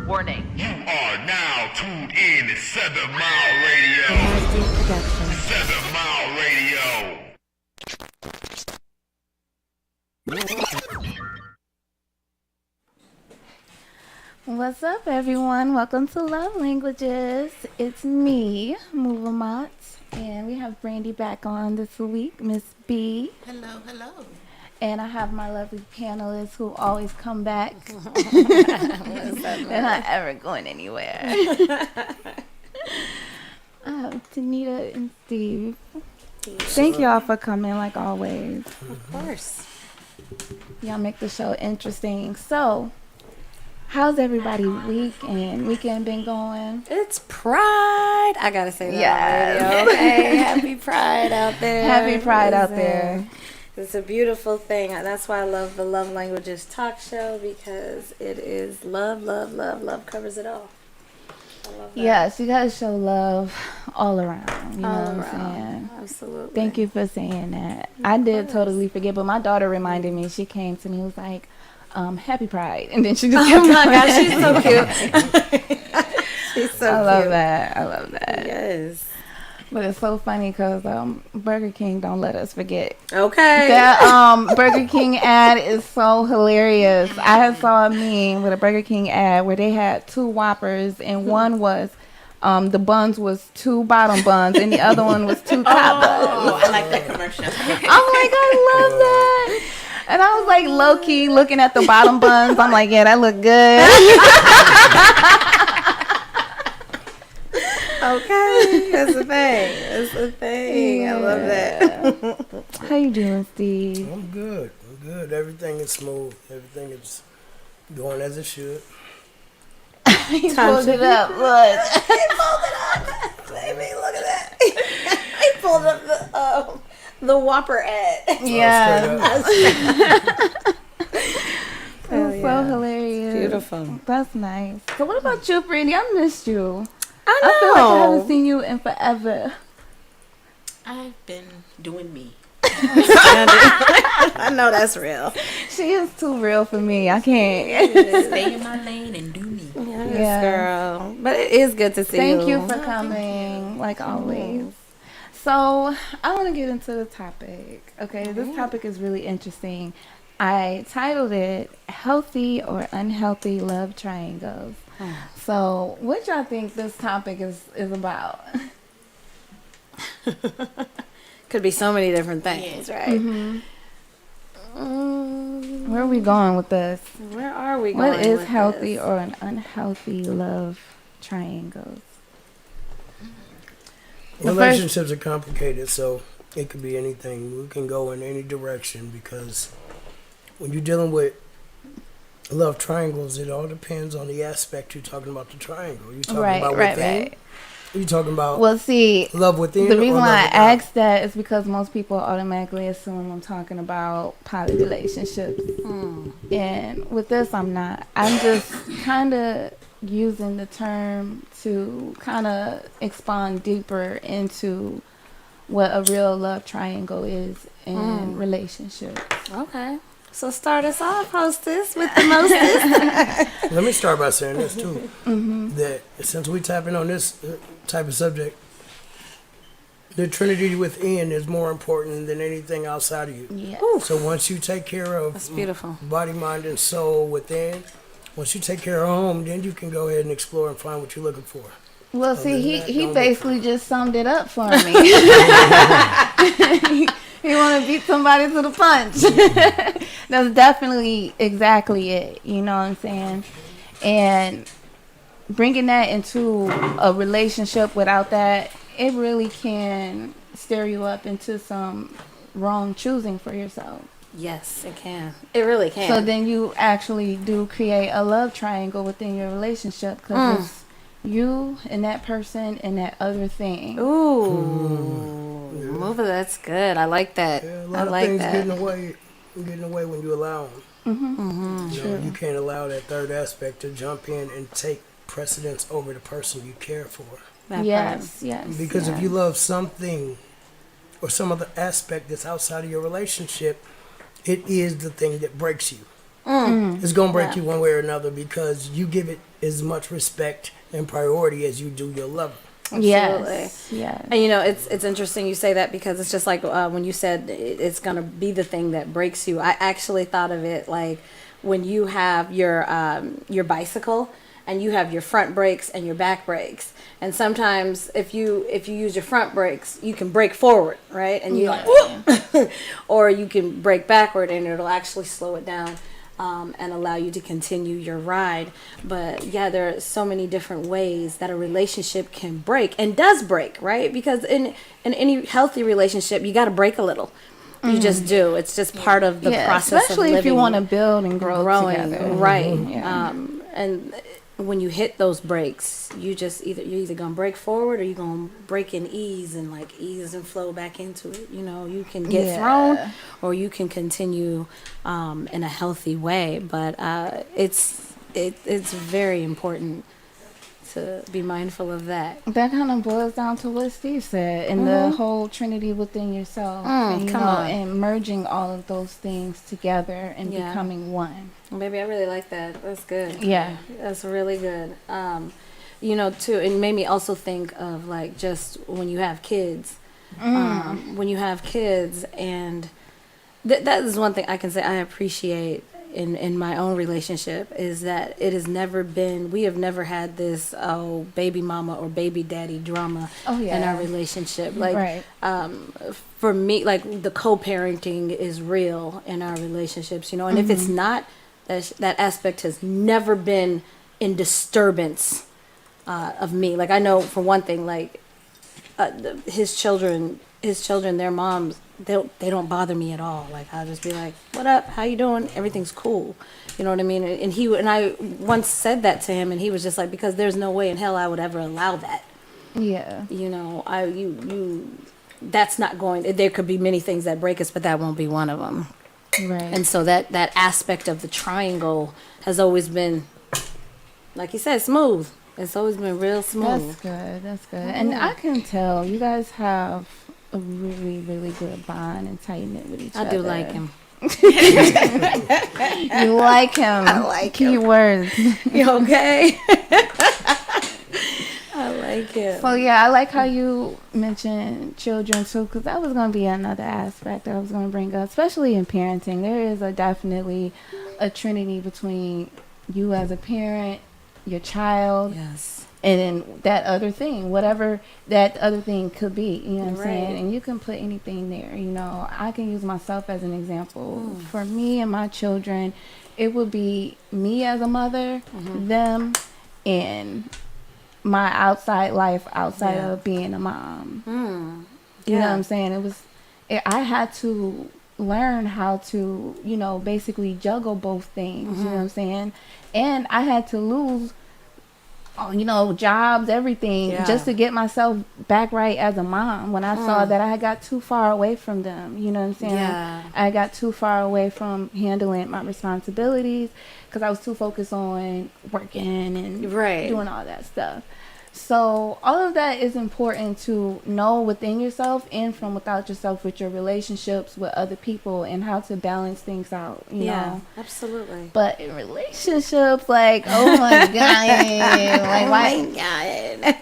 Warning. You are now tuned in to 7 Mile Radio. Production. 7 Mile Radio. What's up, everyone? Welcome to Love Languages. It's me, Movamat, and we have Brandy back on this week, Miss B. Hello, hello. And I have my lovely panelists who always come back. They're not ever going anywhere. I have Tanita and Steve. Thank y'all for coming, like always. Of course. Y'all make the show interesting. So, how's everybody weekend been going? It's Pride. I gotta say that. Yes. On radio. Okay, happy Pride out there. Happy Pride out there. It's a beautiful thing. That's why I love the Love Languages talk show, because it is love, love, love. Love covers it all. I love that. Yes, you gotta show love all around. You know All what I'm around. saying? Absolutely. Thank you for saying that. I did totally forget, but my daughter reminded me. She came to me, was like, Happy Pride. And then she just kept Oh my going. gosh, she's so cute. She's so I cute. love that. I love that. Yes. But it's so funny because Burger King don't let us forget. Okay. That Burger King ad is so hilarious. I had saw a meme with a Burger King ad where they had two Whoppers and one was the buns was two bottom buns and the other one was two top buns. Oh, I like that commercial. I'm like, I love that. And I was like low key looking at the bottom buns. I'm like, yeah, that look good. Okay, that's the thing. That's the thing. I love that. How you doing, Steve? I'm good. Everything is smooth. Everything is going as it should. He pulled it up. Look. He pulled it up, baby. Look at that. He pulled up the Whopper ad. Yeah. Oh, So hilarious. Beautiful. That's nice. So what about you, Brandy? I missed you. I I feel like I haven't know. seen you in forever. I've been doing me. I know that's real. She is too real for me. I can't. Stay in my lane and do me. Yes, Yeah. girl. But it is good to see you. Thank you for coming, like always. So I want to get into the topic. Okay, this topic is really interesting. I titled it "Healthy or Unhealthy Love Triangles." So, what y'all think this topic is about? Could be so many different things, right? Where are we going with this? Where are we going? What is with healthy this? or an unhealthy love triangles? The Relationships are complicated, so it could be anything. We can go in any direction because when you're dealing with love triangles, it all depends on the aspect you're talking about the triangle. You're talking about within. You're talking about Well, see, love within. the or reason love why I without? asked that is because most people automatically assume I'm talking about poly relationships. And with this, I'm not. I'm just kind of using the term to kind of expand deeper into what a real love triangle is in relationships. Okay. So start us off, hostess, with the mostest. Let me start by saying this too: that since we tapping on this type of subject, the Trinity within is more important than anything outside of you. Yeah. So once you take care of That's beautiful. body, mind, and soul within, once you take care of home, then you can go ahead and explore and find what you're looking for. Well, see, than he, that, he don't basically just summed it up for me. He want to beat somebody to the punch. That's definitely exactly it. You know what I'm saying? And bringing that into a relationship without that, it really can stir you up into some wrong choosing for yourself. Yes, it can. It really can. So then you actually do create a love triangle within your relationship because it's you and that person and that other thing. Ooh, Mova, that's good. I like that. Yeah, a I lot of like things that. getting away when you allow them. You can't allow that third aspect to jump in and take precedence over the person you care for. That Yes, yes. Because yes. if you love something or some other aspect that's outside of your relationship, it is the thing that breaks you. It's gonna break Yeah. you one way or another because you give it as much respect and priority as you do your lover. Yes. Yes. And you know, it's interesting you say that because it's just like when you said it's gonna be the thing that breaks you. I actually thought of it like when you have your bicycle and you have your front brakes and your back brakes. And sometimes if you use your front brakes, you can brake forward, right? And you like, whoop! Or you can brake backward and it'll actually slow it down. And allow you to continue your ride. But yeah, there are so many different ways that a relationship can break and does break, right? Because in any healthy relationship, you got to break a little. You just do. It's just part of the process especially of living. if you want to build and grow growing, together. right? Yeah. And when you hit those brakes, you're either gonna break forward or you're gonna break in ease and flow back into it. You know, you can get thrown or you can continue in a healthy way. But it's very important to be mindful of that. That kind of boils down to what Steve said, and the whole Trinity within yourself, and, you come know, on. and merging all of those things together and Yeah. becoming one. Baby, I really like that. That's good. Yeah. That's really good. You know, too, it made me also think of like just when you have kids. When you have kids, and that is one thing I can say I appreciate in my own relationship is that we have never had this baby mama or baby daddy drama in our relationship. Like Right. for me, like the co-parenting is real in our relationships, you know, and if it's not, that aspect has never been in disturbance of me. Like I know for one thing, like his children, their moms, they don't bother me at all. Like I'll just be like, "What up? How you doing? Everything's cool." You know what I mean? And I once said that to him, and he was just like, "Because there's no way in hell I would ever allow that." Yeah. You know, that's not going. There could be many things that break us, but that won't be one of them. Right. And so that aspect of the triangle has always been, like you said, smooth. It's always been real smooth. That's good. That's good. And I can tell you guys have a really, really good bond and tight knit with each other. I do like him. You like him. I like him. Keywords. You okay? I like it. So yeah, I like how you mentioned children too, because that was going to be another aspect I was going to bring up, especially in parenting. There is definitely a trinity between you as a parent, your child, Yes. and then that other thing, whatever that other thing could be. You know what I'm Right. saying? And you can put anything there. You know, I can use myself as an example. For me and my children, it would be me as a mother, them, and my outside life outside Yeah. of being a mom. Yeah. You know what I'm saying? I had to learn how to, you know, basically juggle both things. You know what I'm saying? And I had to lose, you know, jobs, everything, Yeah. just to get myself back right as a mom. When I saw that I got too far away from them, you know what I'm saying? Yeah. I got too far away from handling my responsibilities because I was too focused on working and Right. doing all that stuff. So all of that is important to know within yourself and from without yourself with your relationships with other people and how to balance things out, you know. Absolutely. But in relationships, like, oh my god, like, why? God.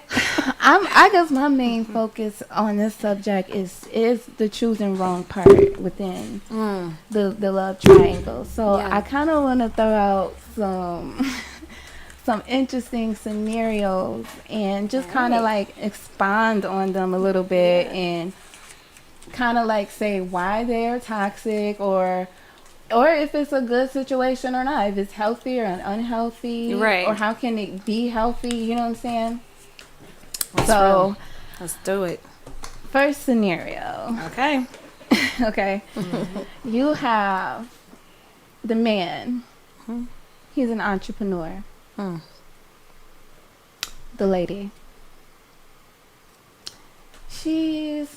I guess my main focus on this subject is the choosing wrong part within the love triangle. So Yeah. I kind of want to throw out some interesting scenarios and just kind of like expand on them a little bit and kind of like say why they're toxic or if it's a good situation or not, if it's healthy or unhealthy, Right. or how can it be healthy, you know what I'm saying? That's So real. Let's do it. first scenario, Okay. okay, you have the man, he's an entrepreneur. The lady, she's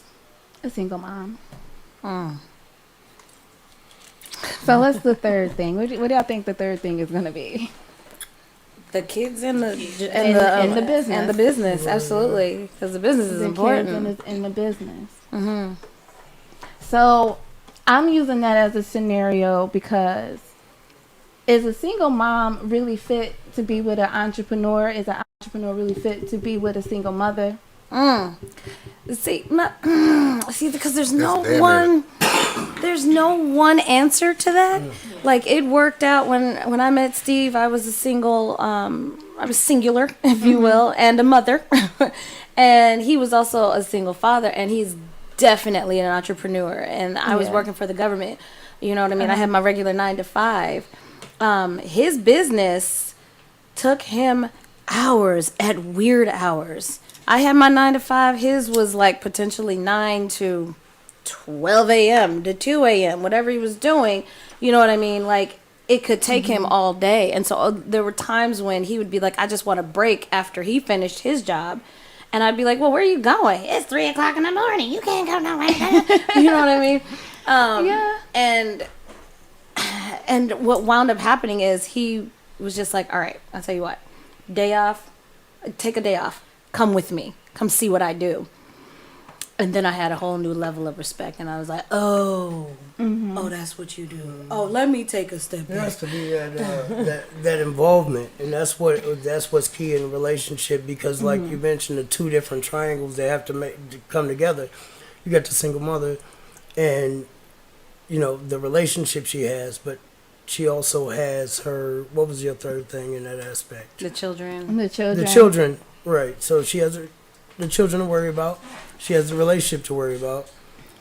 a single mom. So what's the third thing? What do y'all think the third thing is gonna be? The kids and the And the business. and the business, absolutely, because the business is The important. kids in the business. So I'm using that as a scenario because is a single mom really fit to be with an entrepreneur? Is an entrepreneur really fit to be with a single mother? See, see, because there's There's no one answer to that. Like, it worked out when I met Steve. I was a single, I was singular, if you will, and a mother, and he was also a single father, and he's definitely an entrepreneur. And I was Yeah. working for the government. You know what I mean? I had my regular 9 to 5. His business took him hours at weird hours. I had my 9 to 5. His was like potentially 9 to 12 a.m. to 2 a.m. Whatever he was doing, you know what I mean? Like, it could take him all day. And so there were times when he would be like, I just want a break after he finished his job. And I'd be like, well, where are you going? It's 3 o'clock in the morning. You can't go nowhere. You know what I mean? Yeah. And what wound up happening is he was just like, all right, I'll tell you what, day off, take a day off. Come with me. Come see what I do. And then I had a whole new level of respect, and I was like, oh, that's what you do. Oh, let me take a step There back. has to be that involvement, and that's what's key in a relationship. Because, like you mentioned, the two different triangles they have to come together. You got the single mother, and the relationship she has, but she also has her. What was your third thing in that aspect? The children. The children. The children, right? So she has the children to worry about. She has the relationship to worry about,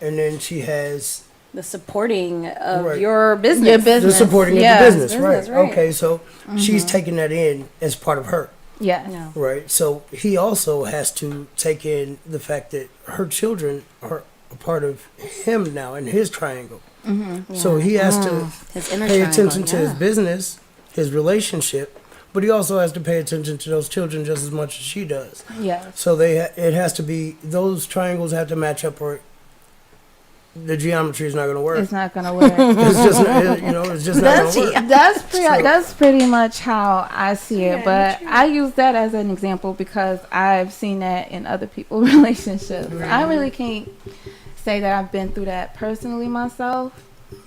and then she has The supporting of Right. your business. Your business. the supporting Yeah. of the business, Business, right? right. Okay, so she's taking that in as part of her, Yeah. Yeah. right? So he also has to take in the fact that her children are a part of him now in his triangle. So he has to His inner pay triangle, attention to his yeah. business, his relationship, but he also has to pay attention to those children just as much as she does. Yes. So it has to be, those triangles have to match up, or the geometry is not going to work. It's not gonna work. It's just it's just not going to work. That's pretty much how I see it. But I use that as an example because I've seen that in other people's relationships. I really can't say that I've been through that personally myself.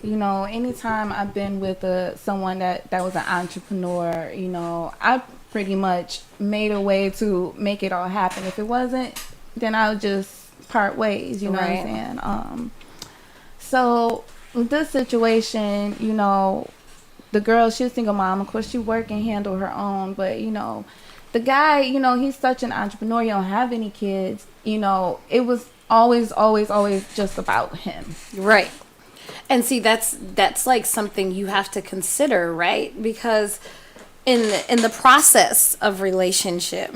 Anytime I've been with someone that was an entrepreneur, I pretty much made a way to make it all happen. If it wasn't, then I would just part ways. You know what I'm saying? So with this situation, the girl, she's a single mom. Of course, she work and handle her own. But the guy, he's such an entrepreneur. He don't have any kids. It was always just about him. Right. And see, that's like something you have to consider, right? Because in the process of relationship,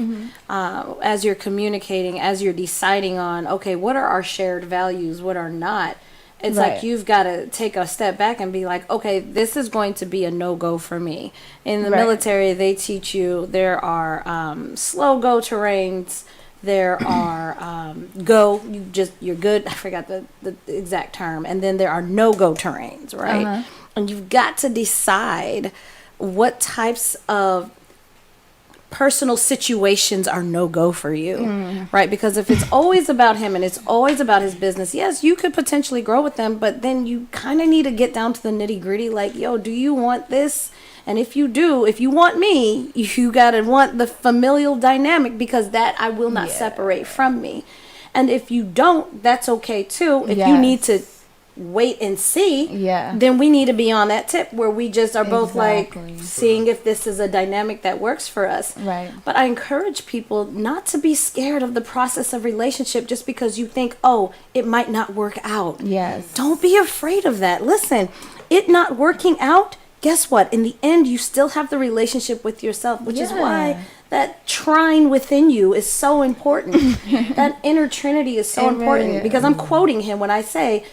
as you're communicating, as you're deciding on, okay, what are our shared values, what are not, it's Right. like you've got to take a step back and be like, okay, this is going to be a no-go for me. In the Right. military, they teach you there are slow go terrains. There are you're good. I forgot the exact term. And then there are no-go terrains, right? Uh-huh. And you've got to decide what types of personal situations are no-go for you, right? Because if it's always about him and it's always about his business, yes, you could potentially grow with them, but then you kind of need to get down to the nitty-gritty, like, yo, do you want this? And if you do, if you want me, you gotta want the familial dynamic, because that I will not separate from me. And if you don't, that's okay too. If you Yes. need to wait and see, Yeah. then we need to be on that tip where we just are both Exactly. like seeing if this is a dynamic that works for us. Right. But I encourage people not to be scared of the process of relationship just because you think, oh, it might not work out. Yes. Don't be afraid of that. Listen, it not working out, guess what? In the end, you still have the relationship with yourself, which is Yeah. why that trine within you is so important. That inner trinity is so It really important, is. because I'm quoting him when I say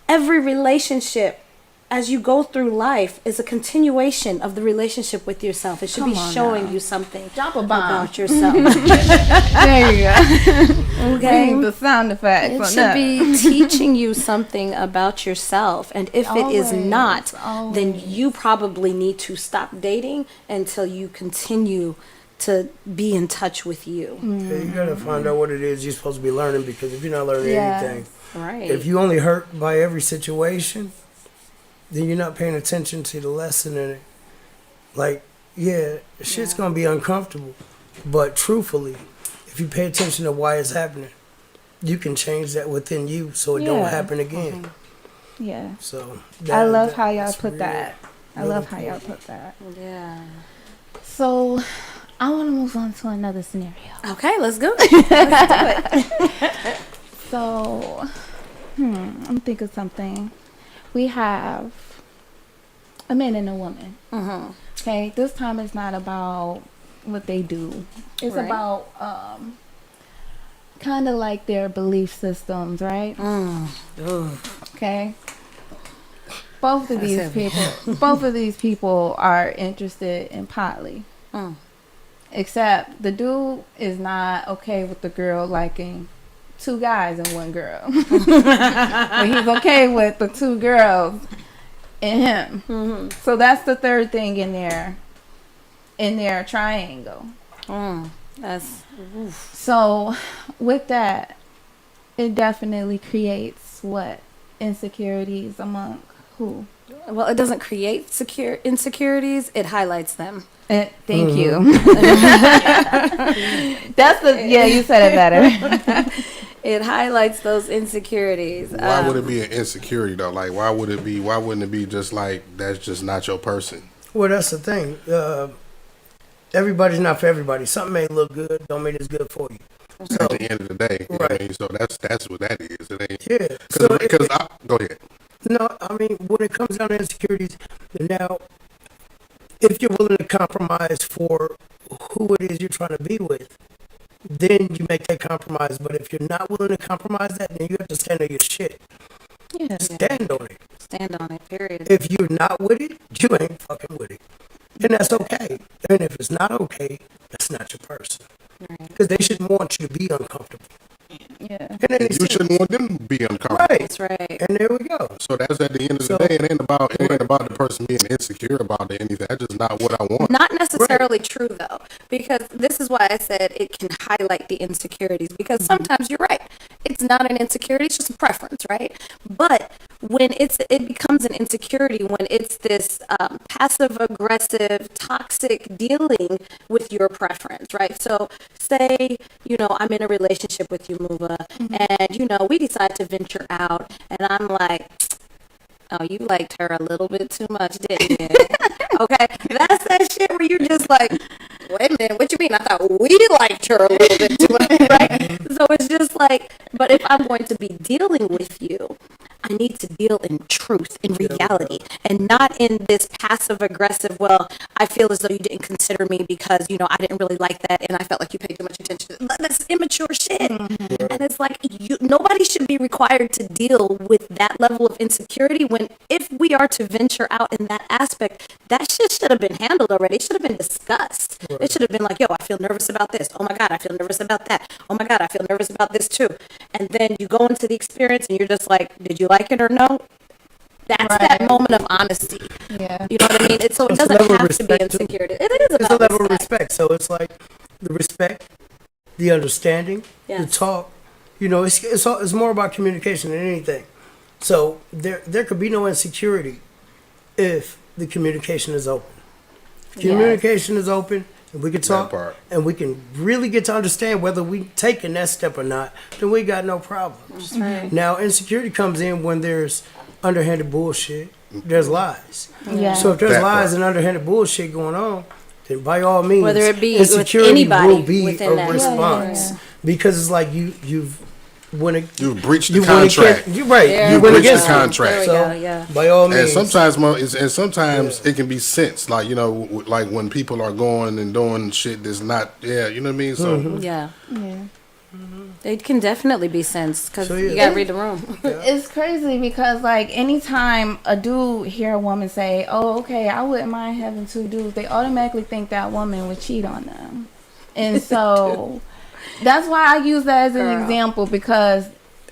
every relationship as you go through life is a continuation of the relationship with yourself. It should be Come on showing now. you something Drop a bomb. about yourself. There you go. Okay? We need the sound effects. It on should that. be teaching you something about yourself. And if it is Always, not, then always. you probably need to stop dating until you continue to be in touch with you. Yeah, you got to find out what it is you're supposed to be learning, because if you're not learning Yes. anything, Right. if you only hurt by every situation, then you're not paying attention to the lesson in it. Like, yeah, shit's gonna be uncomfortable, but truthfully, if you pay attention to why it's happening, you can change that within you so it don't Yeah. happen again. Yeah. So I love how y'all that's put real- that. I real love how y'all important. put that. Yeah. So I want to move on to another scenario. Okay, let's go. So, I'm thinking something. We have a man and a woman. Mm-hmm. Okay, this time it's not about what they do. It's Right. about kind of like their belief systems, right? Okay. Both of these people are interested in poly. Mm. Except the dude is not okay with the girl liking 2 guys and 1 girl. But he's okay with the 2 girls and him. Mm-hmm. So that's the third thing in their triangle. That's So with that, it definitely creates what? Insecurities among who? well. It doesn't create insecurities. It highlights them. Thank you. That's the you said it better. It highlights those insecurities. Why would it be an insecurity though? Like, why wouldn't it be just like that's just not your person? Well, that's the thing. Everybody's not for everybody. Something may look good, don't mean it's good for you. At the end of the day, you know what I Right. mean? So that's what that is. It ain't Yeah. So because go ahead. no, I mean, when it comes down to insecurities, now, if you're willing to compromise for who it is you're trying to be with, then you make that compromise. But if you're not willing to compromise that, then you have to stand on your shit. Yeah. Stand on it. Stand on it. Period. If you're not with it, you ain't fucking with it. And that's okay. And if it's not okay, that's not your person. Because they shouldn't want you to be uncomfortable. Yeah. And then You shouldn't want them to be uncomfortable. right. That's right. And there we go. So that's at the end of So- the day. It ain't about the person being insecure about anything. That's just not what I want. Not necessarily true though, because this is why I said it can highlight the insecurities. Because sometimes you're right, it's not an insecurity; it's just a preference, right? But when it becomes an insecurity when it's this passive aggressive, toxic dealing with your preference, right? So say I'm in a relationship with you, Muba, and we decide to venture out, and I'm like, oh, you liked her a little bit too much, didn't you? Okay, that's that shit where you're just like, wait a minute, what you mean? I thought we liked her a little bit too much, right? So it's just like, but if I'm going to be dealing with you, I need to deal in truth, in reality, and not in this passive aggressive, well, I feel as though you didn't consider me because, I didn't really like that and I felt like you paid too much attention. That's immature shit. And it's like, nobody should be required to deal with that level of insecurity when if we are to venture out in that aspect, that shit should have been handled already. It should have been discussed. It should have been like, yo, I feel nervous about this. Oh my God, I feel nervous about that. Oh my God, I feel nervous about this too. And then you go into the experience and you're just like, did you like it or no? That's that moment of honesty. Yeah. You know what I mean? So it It's a doesn't level of have to be respect, too. insecurity. It is It's a about level of respect. respect. So it's like the respect, the understanding, the Yes. talk. It's more about communication than anything. So there could be no insecurity if the communication is open. Communication is open, and we can talk, part. and we can really get to understand whether we taking that step or not. Then we got no problems. Now insecurity comes in when there's underhanded bullshit. There's lies. Yeah. So if there's That lies part. and underhanded bullshit going on, then by all means, Whether it be with insecurity anybody will be within a that. response Yeah. because it's like you've You breached the went contract. against, you're right. There You we went go. against There it. we contract. go, So yeah. by all And means, sometimes it can be sensed, like like when people are going and doing shit that's not, you know what I mean. So Yeah. Yeah. It can definitely be sensed because So, yeah. you got to read the room. It's crazy because like anytime a dude hear a woman say, "Oh, okay, I wouldn't mind having 2 dudes," they automatically think that woman would cheat on them, and so that's why I use that as an Girl. example because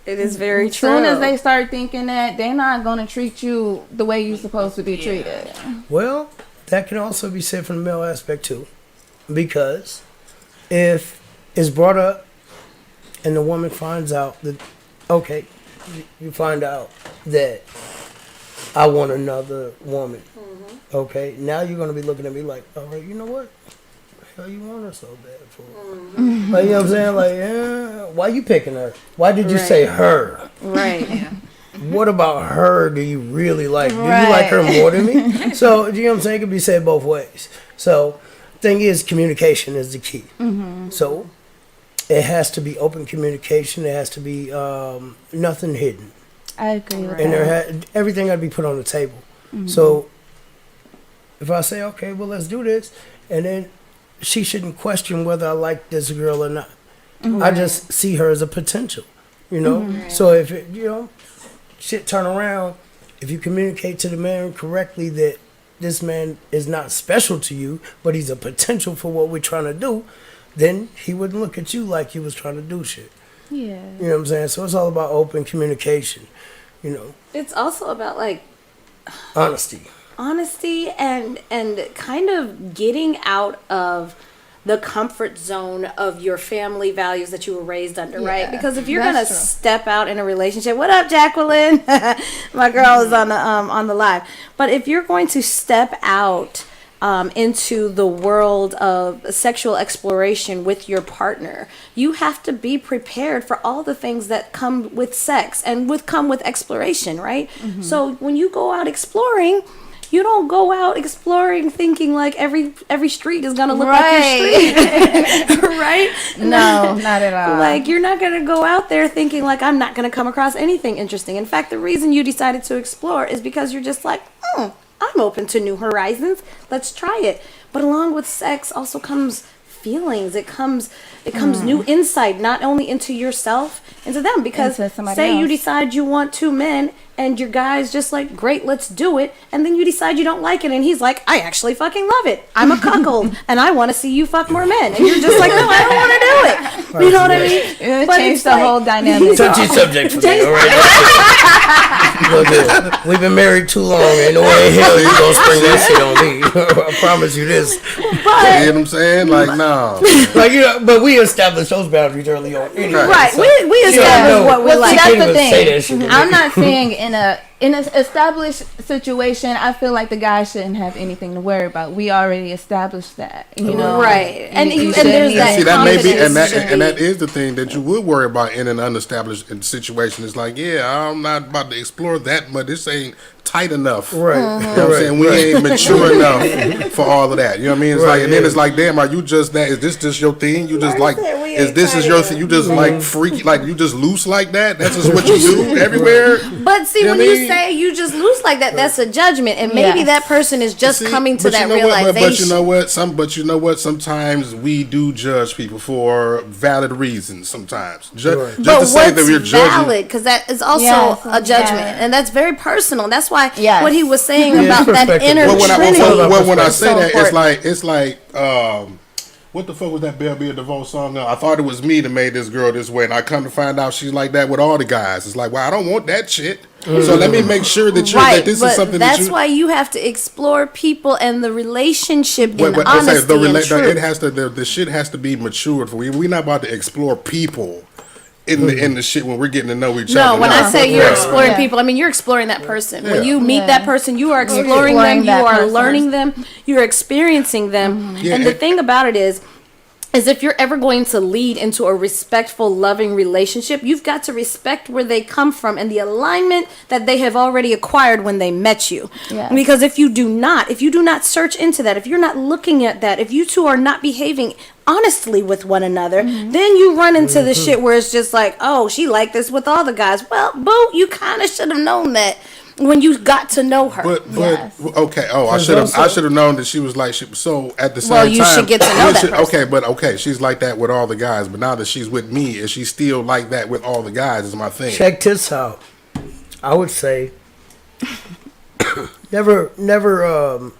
It is very as true. soon as they start thinking that, they're not gonna treat you the way you're supposed to be treated. well, that can also be said from the male aspect too, because if it's brought up and the woman finds out that, okay, you find out that I want another woman. Okay, now you're gonna be looking at me like, all right, you know what? The hell you want her so bad for? Like, you know what I'm saying? Like, why you picking her? Why did you say her? Right. What about her do you really like? Do you like her more than me? So, you know what I'm saying? It can be said both ways. So, thing is, communication is the key. So, it has to be open communication. It has to be nothing hidden. I agree with And that. everything got to be put on the table. So, if I say, okay, well, let's do this, and then she shouldn't question whether I like this girl or not. I just see her as a potential, you know? So, if it, you know, shit turn around, if you communicate to the man correctly that this man is not special to you, but he's a potential for what we're trying to do, then he wouldn't look at you like you was trying to do shit. Yeah. You know what I'm saying? So it's all about open communication, you know, It's also about like honesty. honesty and kind of getting out of the comfort zone of your family values that you were raised under, right? Yeah, Because if you're that's gonna true. step out in a relationship, what up, Jacqueline? My girl is on the live. But if you're going to step out into the world of sexual exploration with your partner, you have to be prepared for all the things that come with sex and come with exploration, right? So when you go out exploring, you don't go out exploring thinking like every street is gonna look like your street, right? No, not at all. Like, you're not going to go out there thinking like, I'm not going to come across anything interesting. In fact, the reason you decided to explore is because you're just like, I'm open to new horizons. Let's try it. But along with sex also comes feelings. It comes new insight, not only into yourself, into them. Because Into somebody say you else. decide you want two men and your guy's just like, great, let's do it. And then you decide you don't like it. And he's like, I actually fucking love it. I'm a cuckold and I want to see you fuck more men. And you're just like, no, I don't want to do it. You know what I mean? It But changed it's the like- whole dynamic. Touchy subject for me, all right? Look here, we've been married too long. Ain't no way in hell you gonna spring that shit on me. I promise you this. You know what I'm saying? Like, no. Like, you know, but we established those boundaries early on. Anyway, Right. so- We She don't established know. what we Well, like. see, She that's can't the even say that thing. shit. I'm not saying in an established situation, I feel like the guy shouldn't have anything to worry about. We already established that, you know. Right. And You and shouldn't there's need that See, that may be, and confidence that should and be- that is the thing that you would worry about in an unestablished situation. It's like, yeah, I'm not about to explore that, but this ain't tight enough. Right. You know what I'm saying? We ain't mature enough for all of that. You know what I mean? It's Right, like, and then yeah. it's like, damn, are you just that? Is this just your thing? You just like, said we is ain't this tight is your enough. thing? You just like freaky, like you just loose like that? That's just what you do everywhere? But see, You know when what I you mean? say you just lose like that, that's a judgment, and maybe Yes. that person is just See, coming to but that you know what? realization. But you know what? But you know what? Sometimes we do judge people for valid reasons. Sometimes, Right. just But to say what's that we're judging. valid? Because that is also Yes, a judgment, yes. and that's very personal. That's why Yes. what he was saying Yeah, about that perspective. inner Well, trinity. When I say so that, important. it's like, what the fuck was that Bell Biv DeVoe song? I thought it was me that made this girl this way, and I come to find out she's like that with all the guys. It's like, well, I don't want that shit. So let me make sure that Right, this but is something that's that you. why you have to explore people and the relationship in But honesty it's like and truth. it has to the shit has to be matured for. We're not about to explore people in the shit when we're getting to know each No, other. when I say you're Right. exploring Yeah. people, I mean you're exploring that person. When Yeah. you meet Yeah. that person, you are exploring exploring them, you that are person. learning them, you're experiencing them. Yeah, And the and- thing about it is if you're ever going to lead into a respectful, loving relationship, you've got to respect where they come from and the alignment that they have already acquired when they met you. Yeah. Because if you do not search into that, if you're not looking at that, if you two are not behaving honestly with one another, then you run into the shit where it's just like, oh, she liked this with all the guys. Well, boo, you kind of should have known that when you got to know her. But Yes. okay. Oh, I should have known that she was like she. So at the same Well, time, you should get to know that person. Okay, she's like that with all the guys. But now that she's with me, is she still like that with all the guys? Is my thing. Check this out. I would say never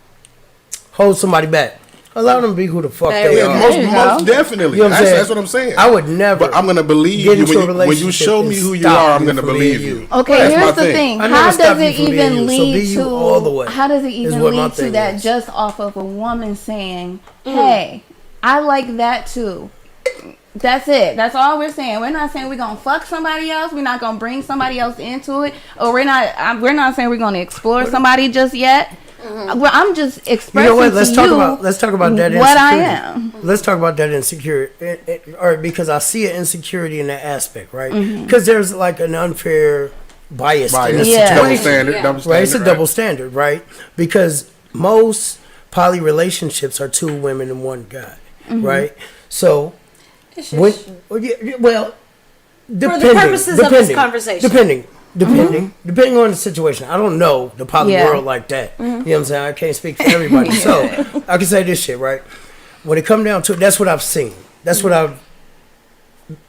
hold somebody back. Allow them to be who the fuck There they we are. go. Most, There you most go. definitely. You know what I'm saying? That's what I'm saying. I would never. But I'm gonna believe get you into a when you relationship show me and who you stop are. I'm you gonna from believe being you. Okay, That's my here's the thing. thing. I How never does stopped you it from being even you, so lead be you to? all the way, How does it is even what my lead to thing that? is. Just off of a woman saying, "Hey, I like that too." That's it. That's all we're saying. We're not saying we're gonna fuck somebody else. We're not gonna bring somebody else into it, or we're not. We're not saying we're gonna explore somebody just yet. Well, I'm just expressing You know what? Let's to talk you about that. what I insecurity. am. Let's talk about that insecurity, or because I see an insecurity in that aspect, right? Mm-hmm. Because there's like an unfair bias in this Yeah. Double situation. standard. Yeah. Double standard. Right, it's a right? double standard, right? Because most poly relationships are 2 women and 1 guy, Mm-hmm. right? So when well, depending, purposes of this conversation. depending on the situation. I don't know the poly Yeah. world like that. You know what I'm saying? I can't speak for everybody, so I can say this shit, right? When it come down to it, that's what I've seen. That's what I've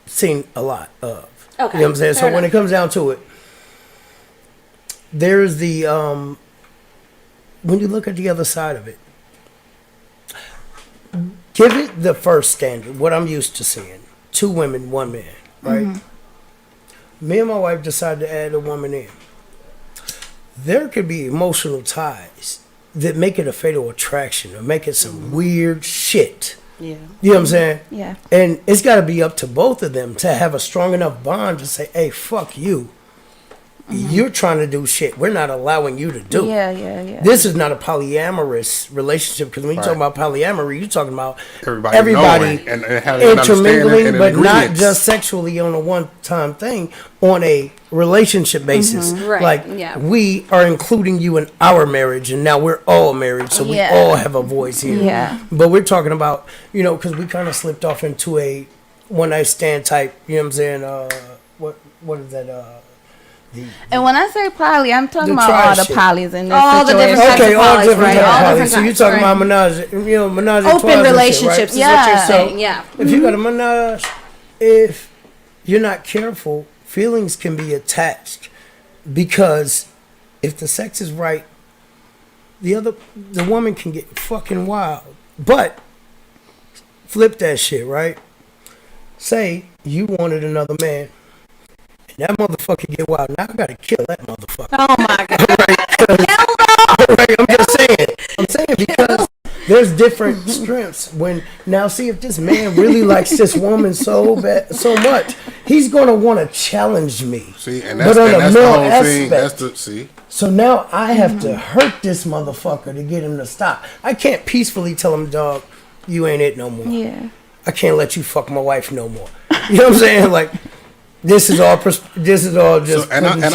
seen a lot of. Okay, You know what I'm saying? fair So when it enough. comes down to it, there's the when you look at the other side of it, give it the first standard, what I'm used to seeing. 2 women, 1 man, right? Me and my wife decided to add a woman in. There could be emotional ties that make it a fatal attraction or make it some weird shit. Yeah. You know what I'm saying? Yeah. And it's got to be up to both of them to have a strong enough bond to say, hey, fuck you. You're trying to do shit we're not allowing you to do. Yeah. This is not a polyamorous relationship, because when you talk about polyamory, you're talking about Everybody knowing and having an understanding intermingling, and but not agreements. just sexually on a one-time thing, on a relationship basis. Right, Like, yeah. we are including you in our marriage, and now we're all married, so we Yeah. all have a voice here. Yeah. But we're talking about, because we kind of slipped off into a one-night stand type, you know what I'm saying? What is that? And when I say poly, I'm talking The about tribe all the shit. polys in this All the situation. different types Okay, of all polys, different right? types All of poly. different So you're types, talking right? about menage a trois Open and shit, relationships right? is what you're saying. So, Yeah. if you got a menage, if you're not careful, feelings can be attached, because if the sex is right, the woman can get fucking wild. But flip that shit, right? Say you wanted another man, and that motherfucker get wild. Now I gotta kill that motherfucker. Oh my god. Right, I'm saying because there's different strengths. Now see, if this man really likes this woman so much, he's gonna want to challenge me. See, and But that's, on and a that's the male whole thing. aspect. That's the So now I have to hurt this motherfucker to get him to stop. I can't peacefully tell him, dog, you ain't it no more. Yeah. I can't let you fuck my wife no more. You know what I'm saying? Like, this is all just and I putting shit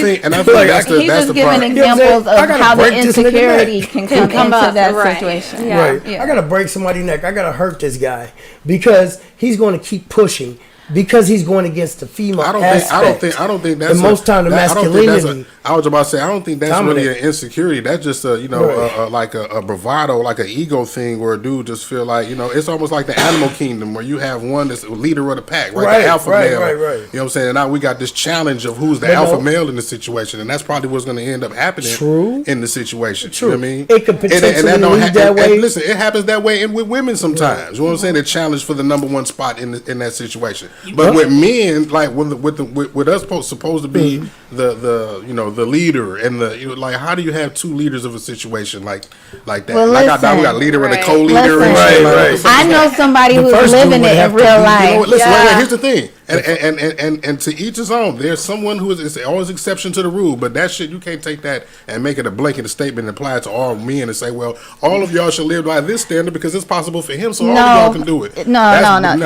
think into that's play. He's that's just the giving part. You know what I'm saying? examples I of gotta how the break this nigga insecurity neck. can come come into up, that right. situation. Yeah. Right. Yeah. I gotta break somebody's neck. I gotta hurt this guy because he's going to keep pushing, because he's going against the female I don't aspect. think that's and most time the I don't think that's masculinity. I was about to say I don't think that's really dominate. an insecurity. That's just Right. like a bravado, like an ego thing, where a dude just feel like it's almost like the animal kingdom, where you have one that's the leader of the pack, right? Right, The alpha right, male. right. You know what I'm saying? And now we got this challenge of who's the But alpha no. male in the situation, and that's probably what's going to end up happening. True. In the situation. True. You know what I mean? It could potentially don't lead that way. And listen, it happens that way with women sometimes. You know what I'm saying? They're challenged for the number one spot in that situation. But with men, like with us supposed to be the leader and like, how do you have 2 leaders of a situation like that? Well, like listen. we got leader and a Right. co-leader Listen. and shit. Right, Like, right. I know somebody The who's first dude living would it in have to real be- You know life. what? Listen, Yeah. here's the thing, and to each his own. There's someone who is it's always exception to the rule, but that shit you can't take that and make it a blanket statement and apply it to all men and say, well, all of y'all should live by this standard because it's possible for him, so all of y'all can do it. No,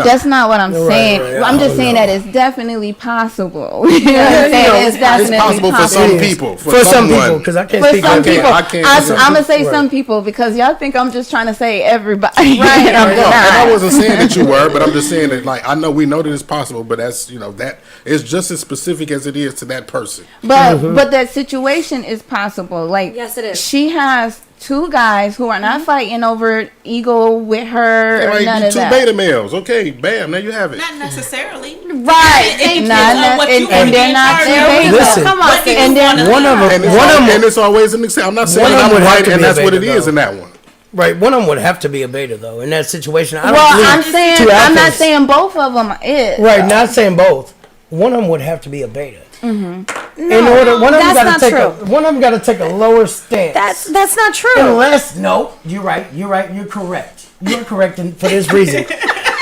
that's not what I'm Right, saying. right. I'm just Oh, saying no. that it's definitely possible. You know what I'm saying? It's It's definitely possible for some people. For some someone. people, because I can't For speak some for people, I can't- I'm gonna say Right. some people because y'all think I'm just trying to say everybody. Right, And I'm right. No, and I not. wasn't saying that you were, but I'm just saying that, like, we know that it's possible, but that's that it's just as specific as it is to that person. But that situation is possible. Like, Yes, it is. She has 2 guys who are not fighting over ego with her or Like, none you of 2 that. beta males, okay, bam, there you have it. Not necessarily. Right. It Not depends on that- what and- you and want they're to not be two part of. babies. Listen. Come on. What do you And then wanna one be of part them- And it's always an exception. I'm not saying One of that them I'm would have right to and be a that's what it beta, is though. in that one. Right, one of them would have to be a beta though in that situation. I don't Well, believe I'm saying 2 I'm not alphas. saying both of them is. Right, not saying both. One of them would have to be a beta. In No, order, one of them that's got not to take true. one of them got to take a lower stance. That's not true. Unless, no, you're right, you're correct. You're correct for this reason.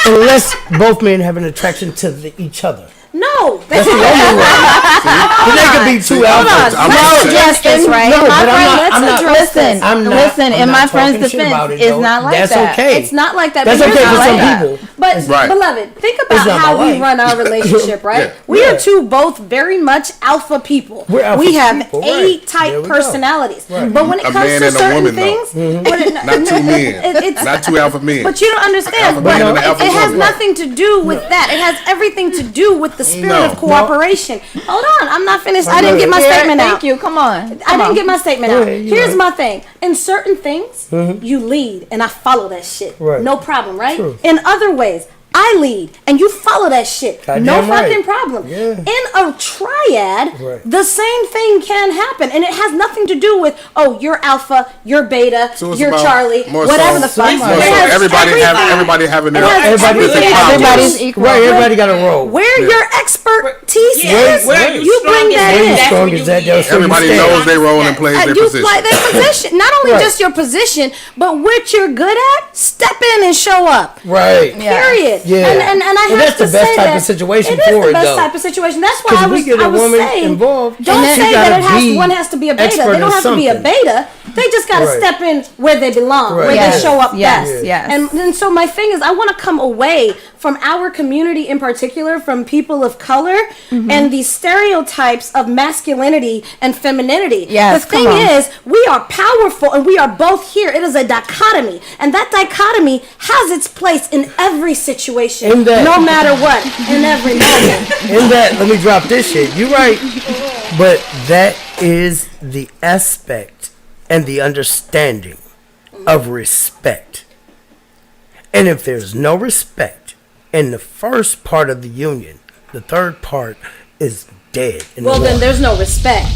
unless both men have an attraction to each other. No, That's the only way. But they could be two alphas. I'm No, just saying. Justice, right? No, In my but I'm friend, not- let's I'm not- address this. I'm not- Listen, I'm in not my friend's talking shit about defense, it, it's though. not like That's that. okay. it's not like that. That's but okay here's for the some thing. people. But Right. beloved, think about not my how we life. run our relationship, right? Yeah. We Yeah. are two both very much alpha people. We're alpha we have people, A right. type There we go. personalities. Right. But when it A comes man to and a certain woman, though. things, when it- Not two men. it's Not two alpha men. But you don't understand. Alpha But man and an it alpha has woman. nothing to do with that. It has everything to do with the spirit No. of cooperation. Hold on, I'm not finished. I go didn't get my ahead. statement out. Thank you. Come on. I didn't get my statement Go out. ahead, you Here's right. my thing. In certain things, you lead and I follow that shit. Right. No problem, right? True. In other ways, I lead and you follow that shit. Goddamn no right. fucking problem. Yeah. In a triad, Right. the same thing can happen. And it has nothing to do with, oh, you're alpha, you're beta, So it's you're about Charlie, more whatever so- the fuck. more It so has everybody everything. having their It has Everybody, everything. Everybody's equal. Right, everybody got a role. Where your expertise Yeah, is, where you you bring strongest that at, in. Where you that's strong where is you that, lead. that's where you Everybody stand. knows their role and plays their You position. play their position. Not only Right. just your position, but what you're good at, step in and show up. Right. Yeah. Period. Yeah. And I And have that's to the best say type that of situation it is for the it, best though. type of situation. That's why 'Cause I we was, get a I was woman saying, involved, don't and she say that gotta be one has to be a beta. expert They don't in have to be a something. beta. They just got to Right. step in where they belong, Right. where Yes, they show up yes, best. yes. And so my thing is, I want to come away from our community in particular, from people of color, Mm-hmm. and these stereotypes of masculinity and femininity. Yes, the thing come on. is, we are powerful and we are both here. It is a dichotomy, and that dichotomy has its place in every situation, In that- no matter what, in every moment. In that, let me drop this shit. You're right. But that is the aspect and the understanding of respect. And if there's no respect in the first part of the union, the third part is dead. in the Well, then water. there's no respect.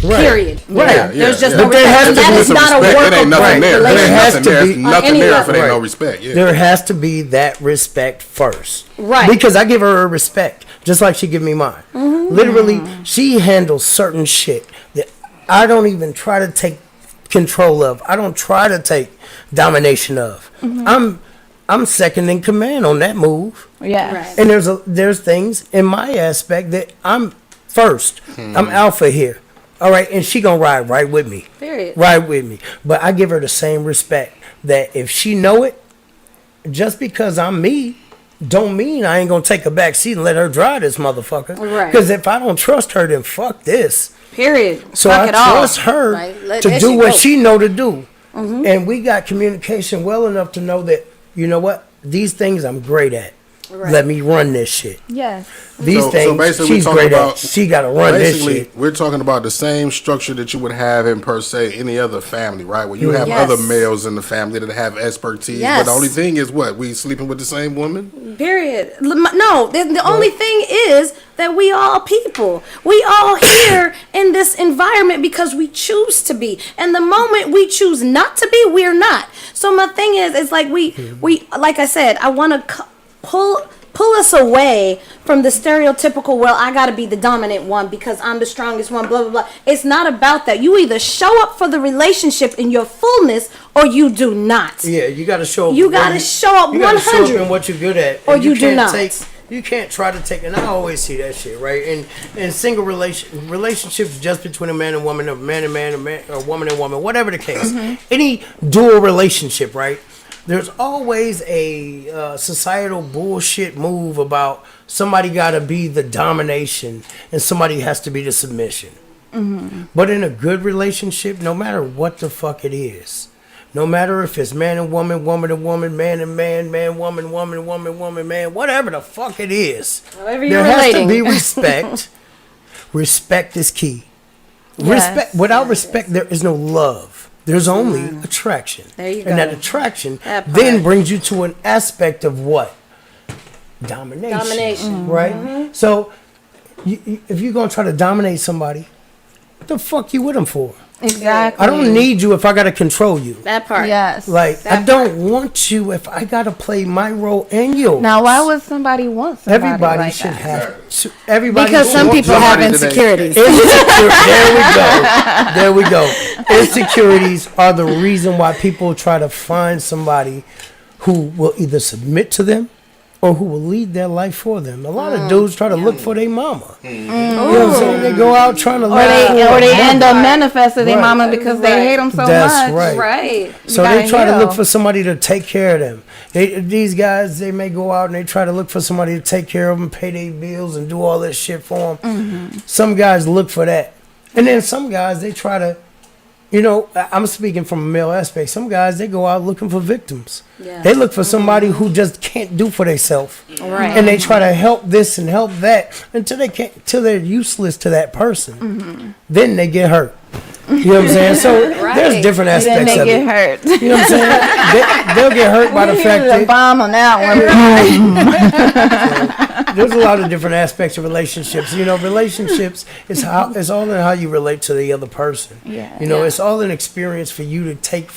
Right. Period. Right. Yeah, There's just yeah. no But there respect. has And to that be is some not a respect. work It ain't nothing there. There There has ain't to nothing there. be- There's nothing any there if level. it ain't no Right. respect. Yeah. There has to be that respect first. Right. Because I give her respect, just like she give me mine. Literally, she handles certain shit that I don't even try to take control of. I don't try to take domination of. I'm second in command on that move. Yeah. Right. And there's things in my aspect that I'm first. I'm alpha here. All right, and she gonna ride right with me. Period. Ride with me. But I give her the same respect that if she know it, just because I'm me, don't mean I ain't gonna take a back seat and let her drive this motherfucker. Right. Because if I don't trust her, then fuck this. Period. So Fuck I it all. trust her Like, let to that do shit what go. she know to do. And we got communication well enough to know that, you know what, these things I'm great at. Right. Let me run this shit. Yes. These So things basically, she's we're talking great at. about. She got to run this Basically, shit. we're talking about the same structure that you would have in per se any other family, right? Where you have Yes. other males in the family that have expertise. Yes. But the only thing is, what, we sleeping with the same woman? Period. No, the only thing is that we all people. We all here in this environment because we choose to be. And the moment we choose not to be, we're not. So my thing is, it's like we like I said, I want to pull us away from the stereotypical, well, I got to be the dominant one because I'm the strongest one, blah, blah, blah. It's not about that. You either show up for the relationship in your fullness or you do not. Yeah, you got to show up. You where gotta show up You got to show up 100. in what you're good at. Or And you do can't not. You can't try to take, and I always see that shit, right? In single relationships, just between a man and woman, a man and man, or woman and woman, whatever the case. Any dual relationship, right? There's always a societal bullshit move about somebody got to be the domination and somebody has to be the submission. But in a good relationship, no matter what the fuck it is, no matter if it's man and woman, woman and woman, man and man, man, woman, woman, woman, woman, man, whatever the fuck it is, However you're there has relating. to be respect. Respect is key. Yes. Respect. Without respect, there is no love. There's only attraction. There you And that go. attraction That then part. brings you to an aspect of what? Domination. Domination. Right? So, if you're going to try to dominate somebody, what the fuck you with them for? Exactly. I don't need you if I got to control you. That part. Yes. Like, I That don't want you if I got to play my role and yours. Now, why would somebody want somebody Everybody like should that? have. Everybody Because some wants people have somebody today. insecurities. There we go. Insecurities are the reason why people try to find somebody who will either submit to them or who will lead their life for them. A lot of dudes try to look for their mama. You know what I'm saying? They go out trying to look Or they end up Right. manifesting their Right. mama because they hate them so That's much. right. Right. So gotta they try to look heal. for somebody to take care of them. These guys, they may go out and they try to look for somebody to take care of them, pay their bills, and do all this shit for them. Mm-hmm. Some guys look for that, and then some guys they try to, you know, I'm speaking from a male aspect. Some guys they go out looking for victims. Yeah. They look for somebody who just can't do for themselves, Right. and they try to help this and help that until they can't, till they're useless to that person. Mm-hmm. Then they get hurt. You know what I'm saying? So there's Right. different Then aspects they of get it. hurt. You know what I'm saying? They'll get hurt by the We fact needed a that bomb on that one. there's a lot of different aspects of relationships. You know, relationships is how it's all in how you relate to the other person. Yeah. You know, Yeah. it's all an experience for you to take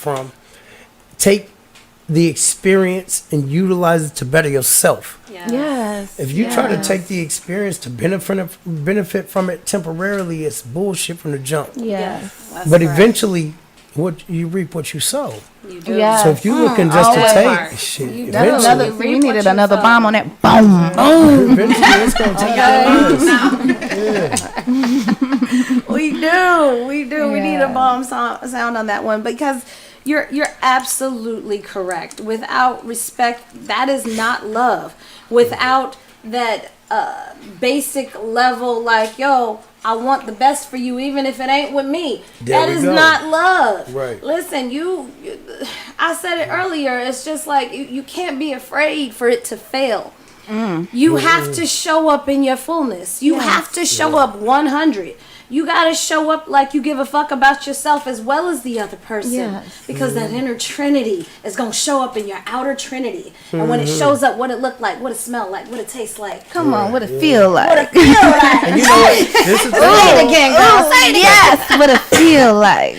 the experience and utilize it to better yourself. Yes. If you try to yes. take the experience to benefit from it temporarily, it's bullshit from the jump. Yes. That's But correct. eventually, what you reap what you sow. You do. Yes. So if you looking just to always. take shit, You That's eventually, another. We reap what needed you another sow. bomb on that. Boom. eventually it's gonna take We do. We do. We need a Yeah. bomb sound on that one because you're absolutely correct. Without respect, that is not love. Without that basic level, like, yo, I want the best for you, even if it ain't with me. There That we is go. not love. Right. Listen, I said it earlier. It's just like you can't be afraid for it to fail. You have to show up in your fullness. You have to show up 100. You got to show up like you give a fuck about yourself as well as the other person. Yes. Because that inner trinity is going to show up in your outer trinity. And when it shows up, what it look like, what it smell like, what it tastes like. Come on, what it feel What it like? feel like. And you know what? This is Say it again, girl. Say it again. Yes, what it feel like.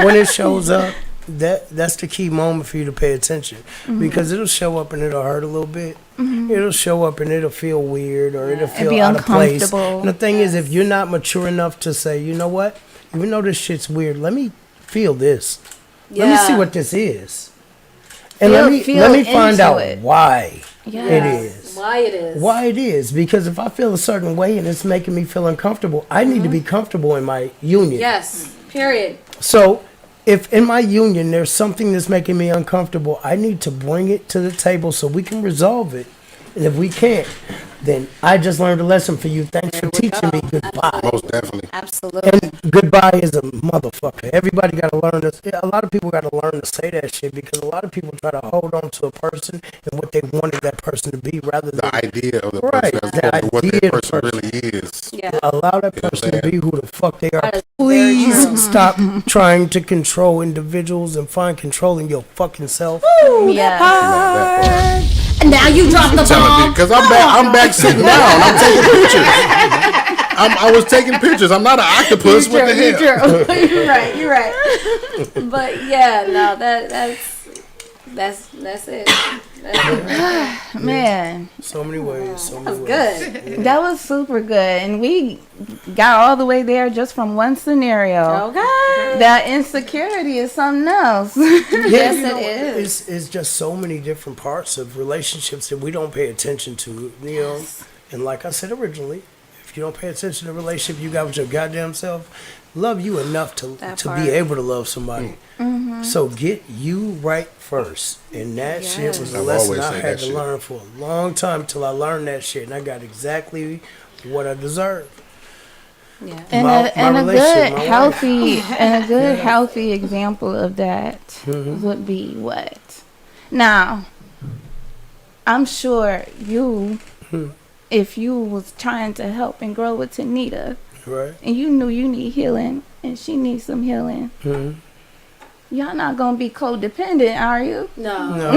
when it shows up, that's the key moment for you to pay attention because it'll show up and it'll hurt a little bit. It'll show up and it'll feel weird or it'll feel be out of place. uncomfortable. And the thing is, if you're not mature enough to say, you know what, even though this shit's weird, let me feel this. Let me see Yeah. what this is, and Feel let me find into out it. why Yes. it is. Why it is. Why it is, because if I feel a certain way and it's making me feel uncomfortable, I need to be comfortable in my union. Yes. Period. So, if in my union there's something that's making me uncomfortable, I need to bring it to the table so we can resolve it. And if we can't, then I just learned a lesson for you. Thanks for teaching me goodbye. Most definitely. Absolutely. And goodbye is a motherfucker. Everybody got to learn this. A lot of people got to learn to say that shit because a lot of people try to hold on to a person and what they wanted that person to be rather than The idea of the Right, person as the opposed to what idea that of the person person. really is. Yeah. allow that person to be who the fuck they are. That is very true. Please stop trying to control individuals and find control in your fucking self. Yes. That part. And now you drop the bomb. Because I'm back sitting down. I'm taking pictures. I was taking pictures. I'm not an octopus. What the hell? You're right. You're right. But yeah, no, that's it. That's it. Man, So many ways. So many That's ways. good. that was super good. And we got all the way there just from one scenario. Okay. That insecurity is something else. Yes, you know, it is. It's just so many different parts of relationships that we don't pay attention to, you know. And like I said originally, if you don't pay attention to the relationship you got with your goddamn self, love you enough to That to part. be able to love somebody. So get you right first. And that shit was a I've lesson always I said had that to shit. learn for a long time till I learned that shit. And I got exactly what I deserved. Yeah. And My a relationship, good my wife. healthy and a good healthy example of that would be what? Now, I'm sure you, if you was trying to help and grow with Tanita, Right? and you knew you need healing and she needs some healing, y'all not gonna be codependent, are you? No. No.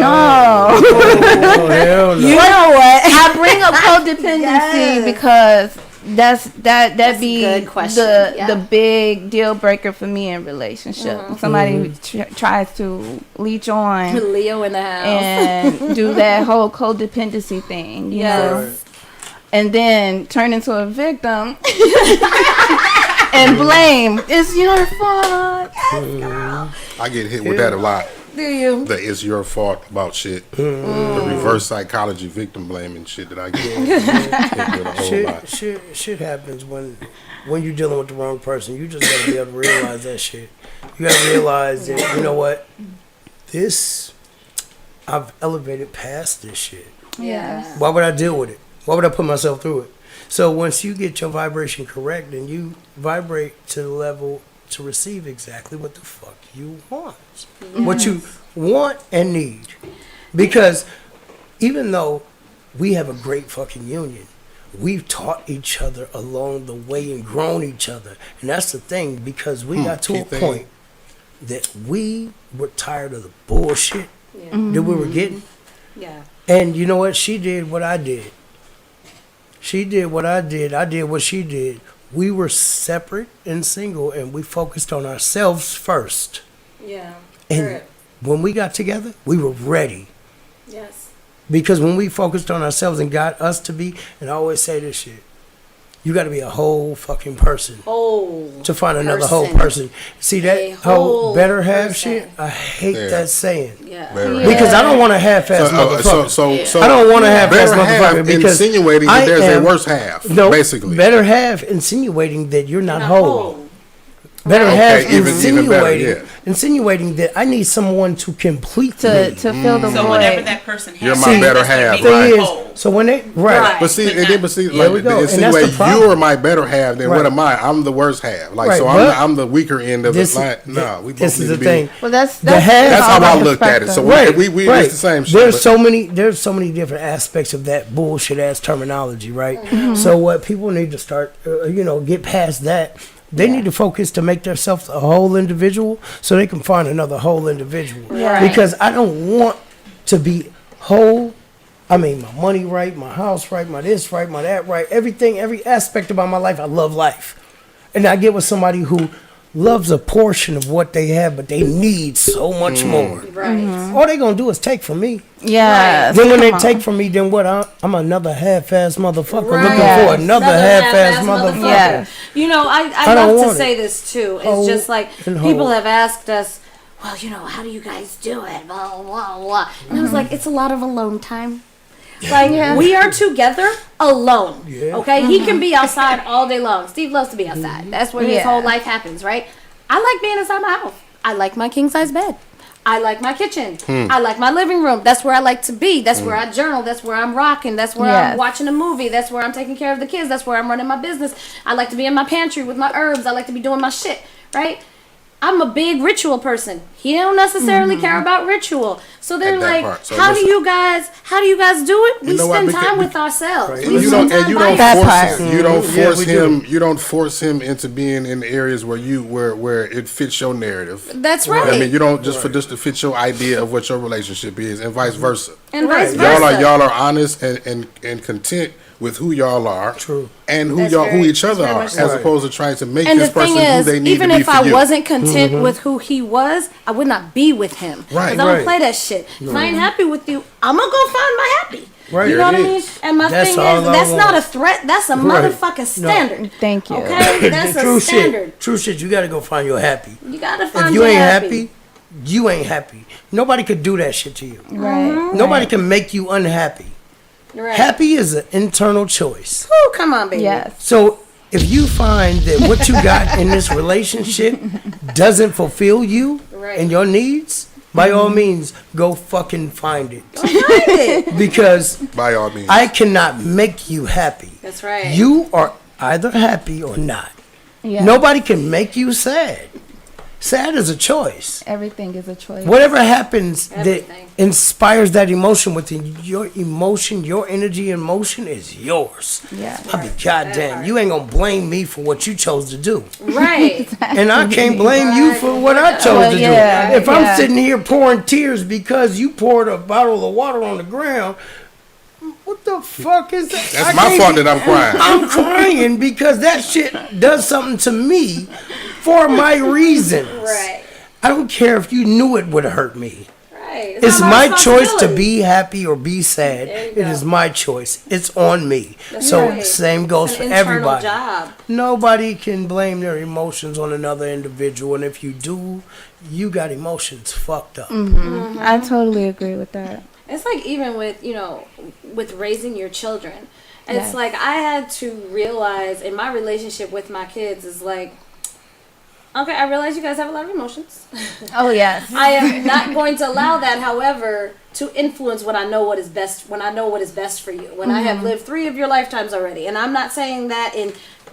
Oh, hell no. You know what? I bring up codependency because that be a good question. the big deal breaker for me in relationship. When somebody tries to leech on Leo in the house. and do that whole codependency thing, you know, Yes. and then turn into a victim and blame. It's your fault. I get hit with that a lot. Do you? the "it's your fault" about shit, the reverse psychology, victim blaming shit that I get hit with a whole lot. Shit happens when you're dealing with the wrong person. You just gotta be able to realize that shit. You gotta realize that, you know what? I've elevated past this shit. Yes. Why would I deal with it? Why would I put myself through it? So once you get your vibration correct, then you vibrate to the level to receive exactly what the fuck you want. What you want and need. Because even though we have a great fucking union, we've taught each other along the way and grown each other. And that's the thing, because we got to key a thing. point that we were tired of the bullshit that we were getting. Yeah. And you know what? She did what I did. She did what I did. I did what she did. We were separate and single, and we focused on ourselves first. Yeah. And when we got together, we were ready. Yes. Because when we focused on ourselves and got us to be, and I always say this shit, you got to be a whole fucking person to find another whole person. See that whole better half shit? I hate that saying. Yeah. Because I don't want a half-ass motherfucker. So I don't want to have better that half motherfucker because insinuating I that there's am- a worse half, No, basically. better half insinuating that you're not whole. Better Okay, half even better, insinuating that I need someone to complete To me. fill the So whatever void. that person has, You're my See, better that's gonna half, make Thing them right. is, whole. so when they But see, There we go. And that's the insinuate problem. you're my better half. Then Right. what am I? I'm the worst half. Like Right, so, but I'm the weaker end of this the line. No, we both this need is to the be. thing. Well, that's The half- That's how all I the looked at it. So perspective. we it's the same shit. There's but- so many different aspects of that bullshit ass terminology, right? Mm-hmm. So what people need to start, get past that. They need to focus to make themselves a whole individual, so they can find another whole individual. Right. Because I don't want to be whole. I mean, my money right, my house right, my this right, my that right, everything, every aspect about my life. I love life, and I get with somebody who loves a portion of what they have, but they need so much more. Right. All they gonna do is take from me. Yes. Then when they come on. take from me, then what? I'm another half-ass motherfucker Right. looking Yes. for another half-ass motherfucker. Yes. You know, I I don't love to want say it. this too. Whole It's just like and people whole. have asked us, well, how do you guys do it? Blah, blah, blah. And I was like, it's a lot of alone time. Like, we are together alone. Yeah. Okay? He can be outside all day long. Steve loves to be outside. That's where his Yeah. whole life happens, right? I like being inside my house. I like my king-size bed. I like my kitchen. I like my living room. That's where I like to be. That's where I journal. That's where I'm rocking. That's where I'm Yes. watching a movie. That's where I'm taking care of the kids. That's where I'm running my business. I like to be in my pantry with my herbs. I like to be doing my shit, right? I'm a big ritual person. He don't necessarily care about ritual. So they're At that like, part. So how do listen. you guys do it? We You know what? spend Because- time with ourselves. Right. We And you spend don't, and time you by don't That force part. him. You don't Yeah, force we do. him. You don't force him into being in areas where where it fits your narrative. That's right. I mean, you don't just to fit your idea of what your relationship is, and vice versa. and vice Right. versa. Y'all are honest and content with who y'all are, True. and who That's who very- each other that's very are, much as so. opposed to trying to make And this the thing person who is, they need even to be if for I you. wasn't content with who he was, I would not be with him. Right. Because I don't Right. play that shit. If I ain't happy with you, I'm gonna go find my happy. Right. You know what I There it mean? is. And my That's thing all is, I that's not want. a threat. That's a Right. motherfucking standard. Thank you. Okay? That's a True standard. shit. True shit. You gotta go find your happy. You gotta find If you your ain't happy, you ain't happy. Nobody could do that shit to you. Right. Nobody can make you unhappy. Right. Happy is an internal choice. Ooh, come on, baby. Yes. So if you find that what you got in this relationship doesn't fulfill you Right. and your needs, by all means, go fucking find it. Find it. Because By all means, I cannot make you happy. That's right. You are either happy or not. Yes. Nobody can make you sad. Sad is a choice. Everything is a choice. Whatever happens Everything. that inspires that emotion within your emotion, your energy and motion is yours. Yeah. I'll be goddamn. You ain't gonna blame me for what you chose to do. Right. And I can't blame you for what I chose Well, to yeah, do. If I'm yeah. sitting here pouring tears because you poured a bottle of water on the ground, what the fuck is that? that's I my can't fault get- that I'm crying. I'm crying because that shit does something to me for my reasons. Right. I don't care if you knew it would hurt me. Right. Right. It's not my choice to responsibility. be happy or be sad. There you It go. is my choice. It's on me. That's So right. same goes It's for an internal everybody. job. Nobody can blame their emotions on another individual, and if you do, you got emotions fucked up. I totally agree with that. It's like even with, with raising your children. It's Yes. like I had to realize in my relationship with my kids is like, okay, I realize you guys have a lot of emotions. Oh yes. I am not going to allow that, however, to influence what I know what is best when I know what is best for you. When I have lived 3 of your lifetimes already. And I'm not saying that in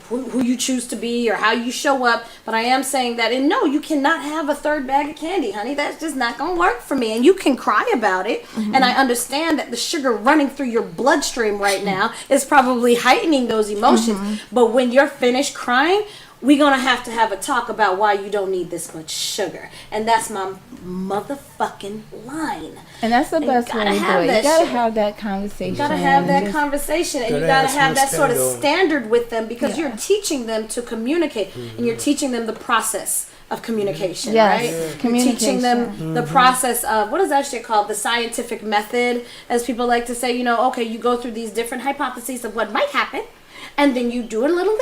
who you choose to be or how you show up, but I am saying that in no, you cannot have a third bag of candy, honey. That's just not gonna work for me. And you can cry about it. And I understand that the sugar running through your bloodstream right now is probably heightening those emotions. But when you're finished crying, we're gonna have a talk about why you don't need this much sugar. And that's my motherfucking line. And that's the You best way gotta to do have it. that You gotta shit. have that conversation. You gotta have that Just- conversation, and you Gotta gotta have have that some sort of standard. standard with them because you're Yeah. teaching them to communicate, and you're teaching them the process of communication, Yes, right? You're communication. teaching them the process of what is that shit called? The scientific method, as people like to say. Okay, you go through these different hypotheses of what might happen, and then you do a little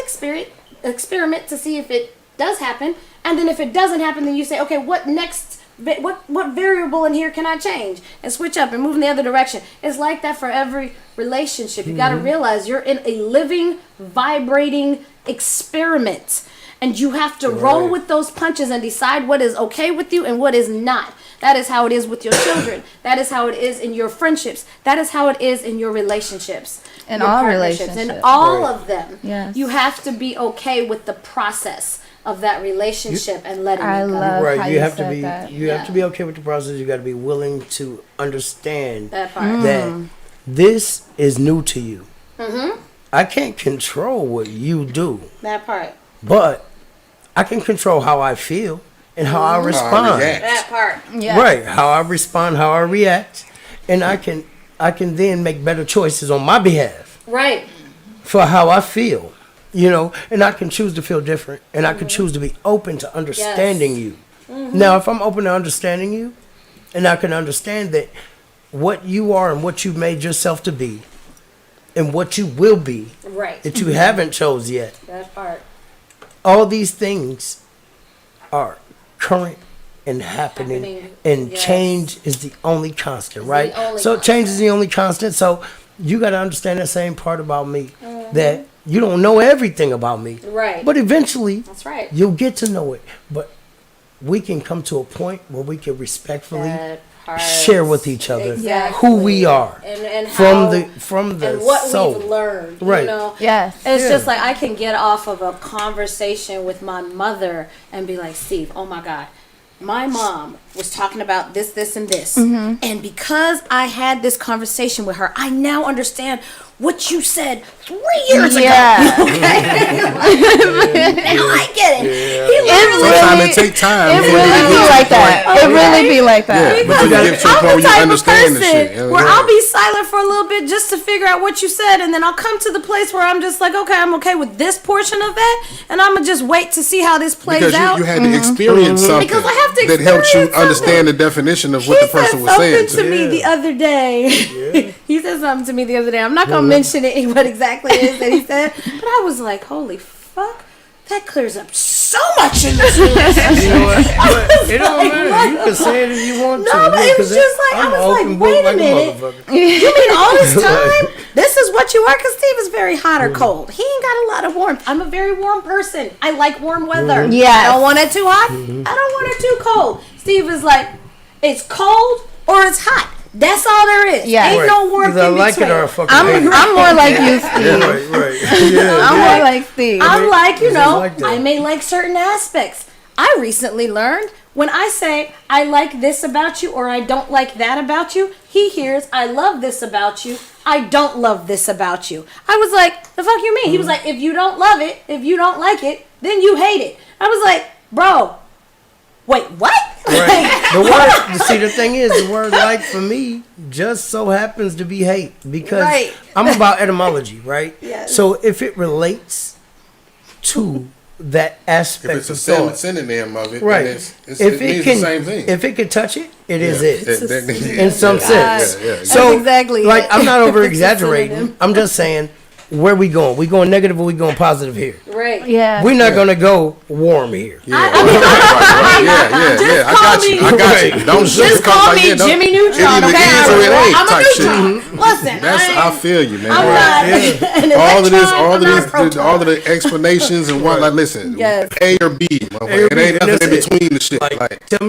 experiment to see if it does happen, and then if it doesn't happen, then you say, okay, what next? What variable in here can I change and switch up and move in the other direction? It's like that for every relationship. You got to realize you're in a living, vibrating experiment, and you have to roll with those punches and decide what is okay with you and what is not. That is how it is with your children. That is how it is in your friendships. That is how it is in your relationships. In your all partnerships, in relationships. all of them. Yes. You have to be okay with the process of that relationship and letting I it go. love how Right, you you have to said be that. you have to be okay with the process. You got to be willing to understand That part. that this is new to you. I can't control what you do, That part. but I can control how I feel and how I respond. react. That part. Yeah. Right, how I respond, how I react, and I can then make better choices on my behalf Right. for how I feel. And I can choose to feel different, and I can choose to be open to understanding you. Now, if I'm open to understanding you, and I can understand that what you are and what you've made yourself to be, and what you will be Right. that you haven't chose yet, That part. all these things are current and happening, and yes. change is the only constant, right? only So change is the only constant. So you got to understand that same part about me, that you don't know everything about me, Right. but eventually That's right. you'll get to know it. But we can come to a point where we can respectfully That part. share with each other Exactly. who we are And from how, the and what soul. we've learned. Right. Yes. It's Yeah. just like I can get off of a conversation with my mother and be like, Steve, oh my God, my mom was talking about this, this, and this. And because I had this conversation with her, I now understand what you said 3 years Yeah. ago. Now I get it. He literally Sometimes it take time. It before really you be get to like the point. that. It really be like that. Yeah, but you get to a I'm point the where you type of understand the person shit. Yeah, where yeah. I'll be silent for a little bit just to figure out what you said, and then I'll come to the place where I'm just like, okay, I'm okay with this portion of that, and I'm gonna just wait to see how this plays Because out. you had to experience something Because I have to that helps you experience understand the definition of what He the person said was saying something to to you. me the other day. He said something to me the other day. I'm not gonna mention it, what exactly it is that he said, but I was like, holy fuck, that clears up so much in this relationship. You know what? But it don't like, matter. You can say it if you want to. No, but it was 'cause just like, I I'm was an like, open book wait a like minute. motherfucker. You mean all this time? This is what you are? Because Steve is very hot or cold. He ain't got a lot of warmth. I'm a very warm person. I like warm weather. Yes. I don't want it too hot. I don't want it too cold. Steve is like, it's cold or it's hot. That's all there is. Yeah. Ain't Right. no warmth Either I in like between. it or I fucking I'm hate it. more like you, Steve. Right, right. Yeah. I'm more like Steve. I'm like, you Just know, like that. I may like certain aspects. I recently learned when I say I like this about you or I don't like that about you, he hears I love this about you, I don't love this about you. I was like, the fuck you mean? He was like, if you don't love it, if you don't like it, then you hate it. I was like, bro, wait, what? Right. The word, you see, the thing is, the word like for me just so happens to be hate because Right. I'm about etymology, right? Yes. So if it relates to that If aspect it's a of thought. synonym of it, Right. then it If means it can, the same thing. if it can touch it, it is Yeah. it. In some Yeah, sense. yeah, yeah. So, That's exactly like, it. I'm not over It's a exaggerating. synonym. I'm just saying, where we going? We going negative or we going positive here? Right. Yeah. We're not gonna go warm here. Yeah, right. I got you. I got you. Don't Just call me Jimmy Neutron, It either okay? is or it ain't I'm a type shit. neutron. Listen, I feel you, man. I'm not an all of this, electron, all I'm of not a this, proton. all of the explanations and what. Like, listen, Yes. A or B, motherfucker. It ain't nothing in That's it. between the shit. Like, tell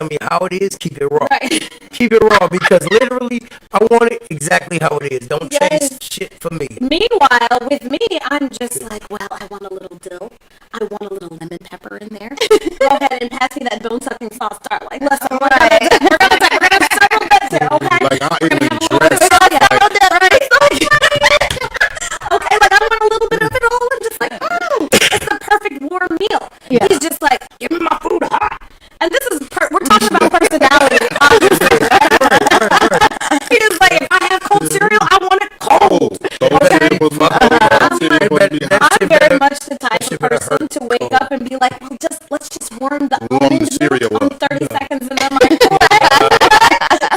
me how it is. Keep it raw. Right. Keep it raw because literally, I want it exactly how it is. Don't Yes. chase shit for me. Meanwhile, with me, I'm just like, well, I want a little dill. I want a little lemon pepper in there. Go ahead and pass me that bone sucking sauce. Start like, listen, we're gonna have several bits here, okay? Like, I even dress. Okay, like I want a little bit of it all. I'm just like, it's the perfect warm meal. Yeah. He's just like, give me my food hot. And this is, we're talking about personality, obviously. He's like, if I have cold cereal, I want it cold. I'm very much the type of person to wake up and be like, well, let's just warm the Warm the almond cereal milk on up. 30 seconds in the microwave.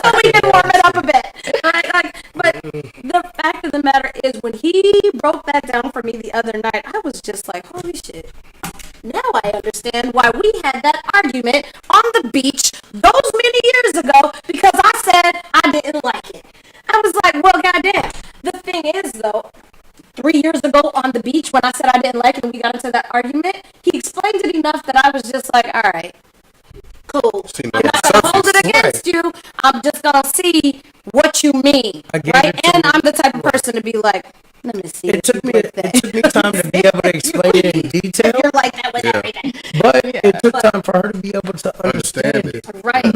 So we can warm it up a bit. Right? Like, but the fact of the matter is, when he broke that down for me the other night, I was just like, holy shit. Now I understand why we had that argument on the beach those many years ago because I said I didn't like it. I was like, well, goddamn. The thing is, though, 3 years ago on the beach when I said I didn't like it and we got into that argument, he explained it enough that I was just like, all right, cool. Seen I'm that not going to hold it surface. against you. I'm just going to see what you mean. I get Right? it too. And I'm the type of person to be like, let me see. It if took you me like that. it took me time to be able to explain it in detail, You're like that with everything. but it took time for her to be able to understand it Right. in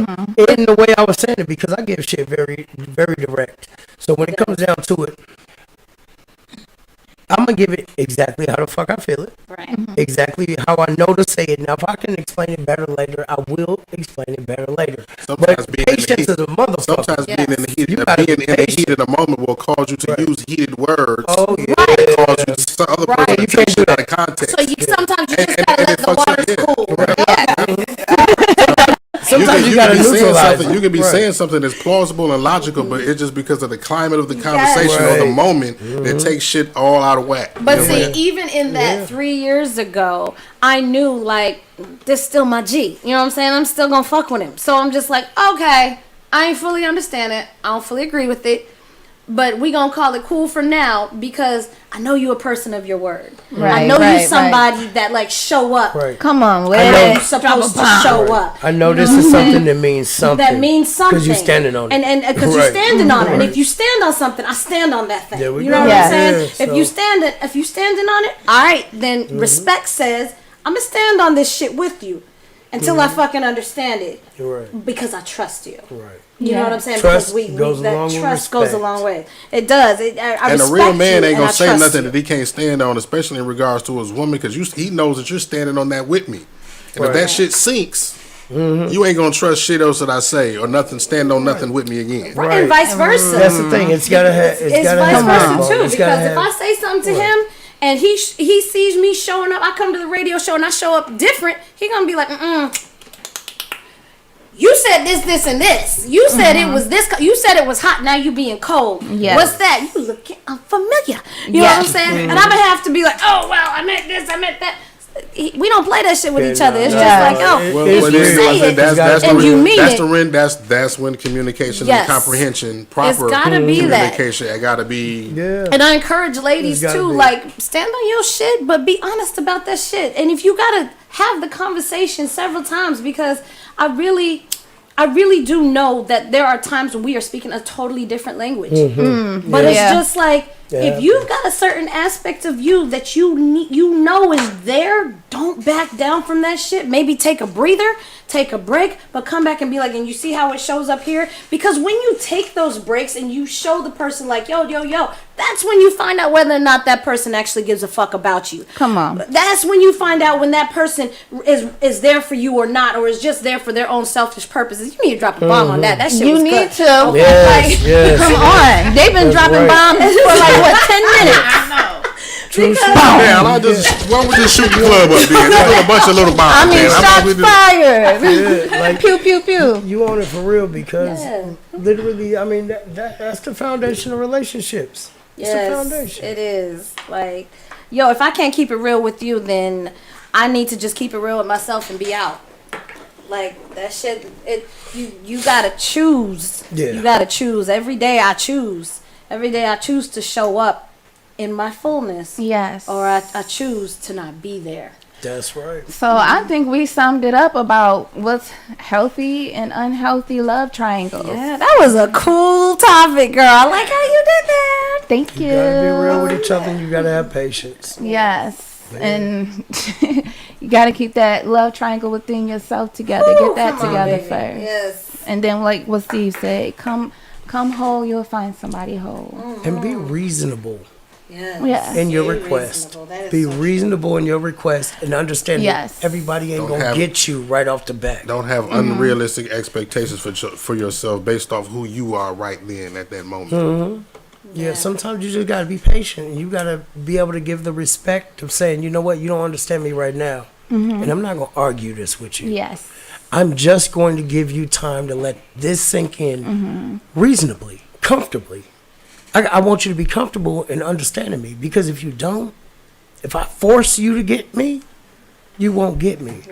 the way I was saying it because I give shit very, very direct. So when it comes down to it, I'm gonna give it exactly how the fuck I feel it, Right. exactly how I know to say it. Now, if I can explain it better later, I will explain it better later. Sometimes But being in the patience heat- is a motherfucker. Sometimes being in the heat, You gotta being be in the patient. heat of the moment will cause you to use heated words. Oh yeah, Cause you some other person to You take can't do shit out that. of context. So you sometimes you And- just and- gotta and let it the fucks waters up, cool. sometimes you gotta be saying neutralize something. it. You can be Right. saying something that's plausible and logical, but it's just because of the climate of the conversation or the Right. moment that takes shit all out of whack. But You know see, what I mean? even in that 3 years ago, I knew like this still my G. You know what I'm saying? I'm still gonna fuck with him. So I'm just like, okay, I ain't fully understand it. I don't fully agree with it. But we gonna call it cool for now because I know you a person of your word. I Right, know right, you somebody that like show up Right. Come on, know. let you're supposed to show up. I know this is something that means something. That means something. Because you're standing on it. And because you're Right. standing on it. And Right. if you stand on something, I stand on that thing. There we You know go. what Yeah. I'm saying? Yeah, If you so- standing on it, all right, then respect says, I'm gonna stand on this shit with you until I fucking understand it. You're right. Because I trust you. Right. You know what I'm saying? Trust because goes that along with trust goes a respect. long way. It does. I And a respect real man you ain't and I gonna say trust nothing you. that he can't stand on, especially in regards to his woman, because he knows that you're standing on that with me. And if Right. that shit sinks, you ain't gonna trust shit else that I say or nothing. Stand on nothing with me again. Right. And vice versa. That's the thing. It's gotta have. It's gotta vice have versa backbone. too. It's gotta Because if have- I say something to him and he sees me showing up, I come to the radio show and I show up different. He gonna be like, you said this, this, and this. You said it was this. You said it was hot. Now you being cold. Yes. What's that? You looking unfamiliar. You know what I'm Yes. saying? And I'm gonna have to be like, oh well, I meant this, I meant that. We don't play that shit with Yeah, each other. It's no, just no. like, oh, It- Well, if well, you then, say it that's and you mean that's it, the ring. That's when communication Yes. and comprehension, proper gotta be that. communication. It gotta be. Yeah. and I encourage ladies It's gotta too, be. like stand on your shit, but be honest about that shit. And if you gotta have the conversation several times, because I really do know that there are times when we are speaking a totally different language. But it's Yeah. just like if you've got a certain aspect of you that you know is there, don't back down from that shit. Maybe take a breather, take a break, but come back and be like, and you see how it shows up here? Because when you take those breaks and you show the person like, yo, that's when you find out whether or not that person actually gives a fuck about you. Come on. That's when you find out when that person is there for you or not, or is just there for their own selfish purposes. You need to drop a bomb on that. That shit You was need good. to. Okay, Yes, like, yes. Come on. They've been That's dropping right. bombs for like what, 10 minutes? I know. True shit. Damn, why don't we just shoot the club up then? Let's do a bunch of little bombs. I mean, then. How about we shots do- fired. Yeah, like Pew pew pew. you on it for real because Yeah. literally, I mean, that's the foundation of relationships. It's the Yes, foundation. it is. Like, yo, if I can't keep it real with you, then I need to just keep it real with myself and be out. Like that shit. You gotta choose. Yeah. You gotta choose. Every day I choose. Every day I choose to show up in my fullness. Yes. Or I choose to not be there. That's right. So I think we summed it up about what's healthy and unhealthy love triangles. Yeah, that was a cool topic, girl. I like how you did that. Thank you. You gotta be real with each other and you gotta have patience. Yes. And you got to keep that love triangle within yourself together. Get that Come on, together baby. first. Yes. And then, like what Steve said, come whole, you'll find somebody whole. And be reasonable Yes. Yeah. in your Very request. reasonable. That is Be so reasonable in your request and understand Yes. that everybody ain't Don't gonna have- get you right off the bat. Don't have unrealistic expectations for yourself based off who you are right then at that moment. Yeah, sometimes you just gotta be patient. You gotta be able to give the respect of saying, you know what, you don't understand me right now. And I'm not gonna argue this with you. Yes. I'm just going to give you time to let this sink in reasonably, comfortably. I want you to be comfortable in understanding me because if you don't, if I force you to get me, you won't get me.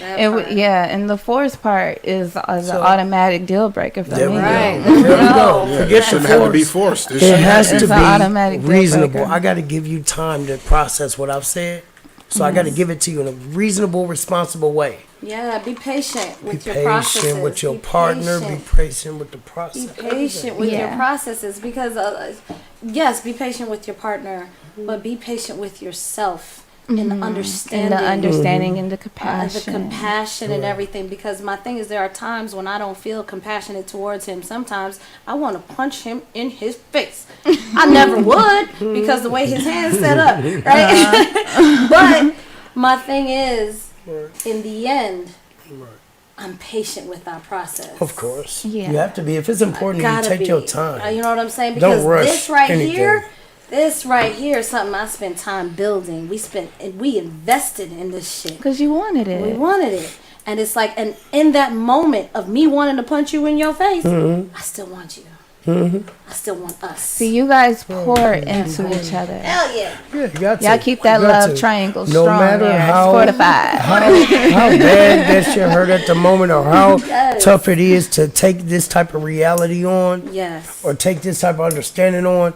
And the force part is an So- automatic deal breaker for There we me. go. Right. There we go. It Forget the shouldn't have to be force. forced. It shouldn't has have to It's an automatic be deal reasonable. breaker. I got to give you time to process what I've said. So I got to give it to you in a reasonable, responsible way. Yeah, be patient with Be your processes. patient with your Be partner. patient. Be patient with the process. Be patient with your Yeah. processes because, yes, be patient with your partner, but be patient with yourself in the And understanding. the understanding and the The compassion. compassion and everything, because my thing is there are times when I don't feel compassionate towards him. Sometimes I want to punch him in his face. I never would because the way his hands set up, right? But my thing is, in the end, I'm patient with our process. Of course. Yeah. You have to be. If it's important, you Gotta take be. your time. You know what I'm saying? Don't Because rush this right anything. here, this right here is something I spent time building. We invested in this shit. Because you wanted it. We wanted it. And it's like, and in that moment of me wanting to punch you in your face, I still want you. I still want us. See, you guys pour into each other. Hell yeah. Yeah, you got Y'all to. keep that You got love to. triangle No strong matter there. It's how- fortified. How bad that shit hurt at the moment or how Yes. tough it is to take this type of reality on Yes. or take this type of understanding on.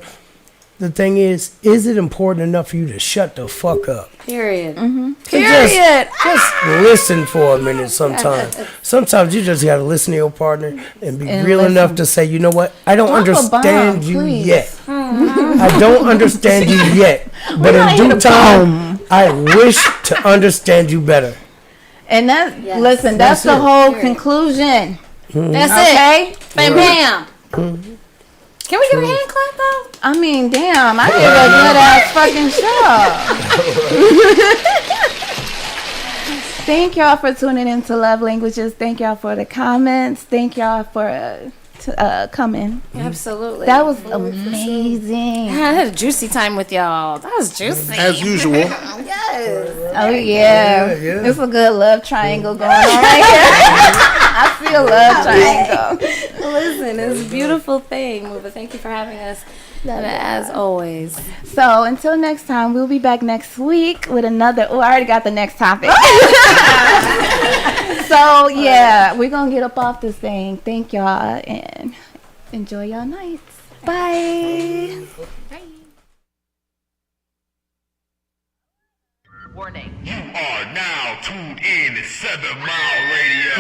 The thing is it important enough for you to shut the fuck up? Period. Period. Just listen for a minute sometimes. Sometimes you just got to listen to your partner and be And real listen. enough to say, you know what? I don't Drop a understand bomb, you please. yet. I don't understand you yet. But in due time, I wish to understand you better. And that, Yes. listen, that's the That's it. whole Period. conclusion. That's Okay? it. Bam, bam. Can we get a hand clap though? I mean, damn, I did a good ass fucking show. Thank y'all for tuning into Love Languages. Thank y'all for the comments. Thank y'all for coming. Absolutely. That was amazing. I had a juicy time with y'all. That was juicy. As usual. Yes. Oh yeah, yeah. it's a good love triangle going on right here. I feel love triangle. Listen, it's a beautiful thing. But thank you for having us. As always. So until next time, we'll be back next week with another. Oh, I already got the next topic. So yeah, we're gonna get up off this thing. Thank y'all and enjoy y'all nights. Bye. You are now tuned in to 7 Mile Radio.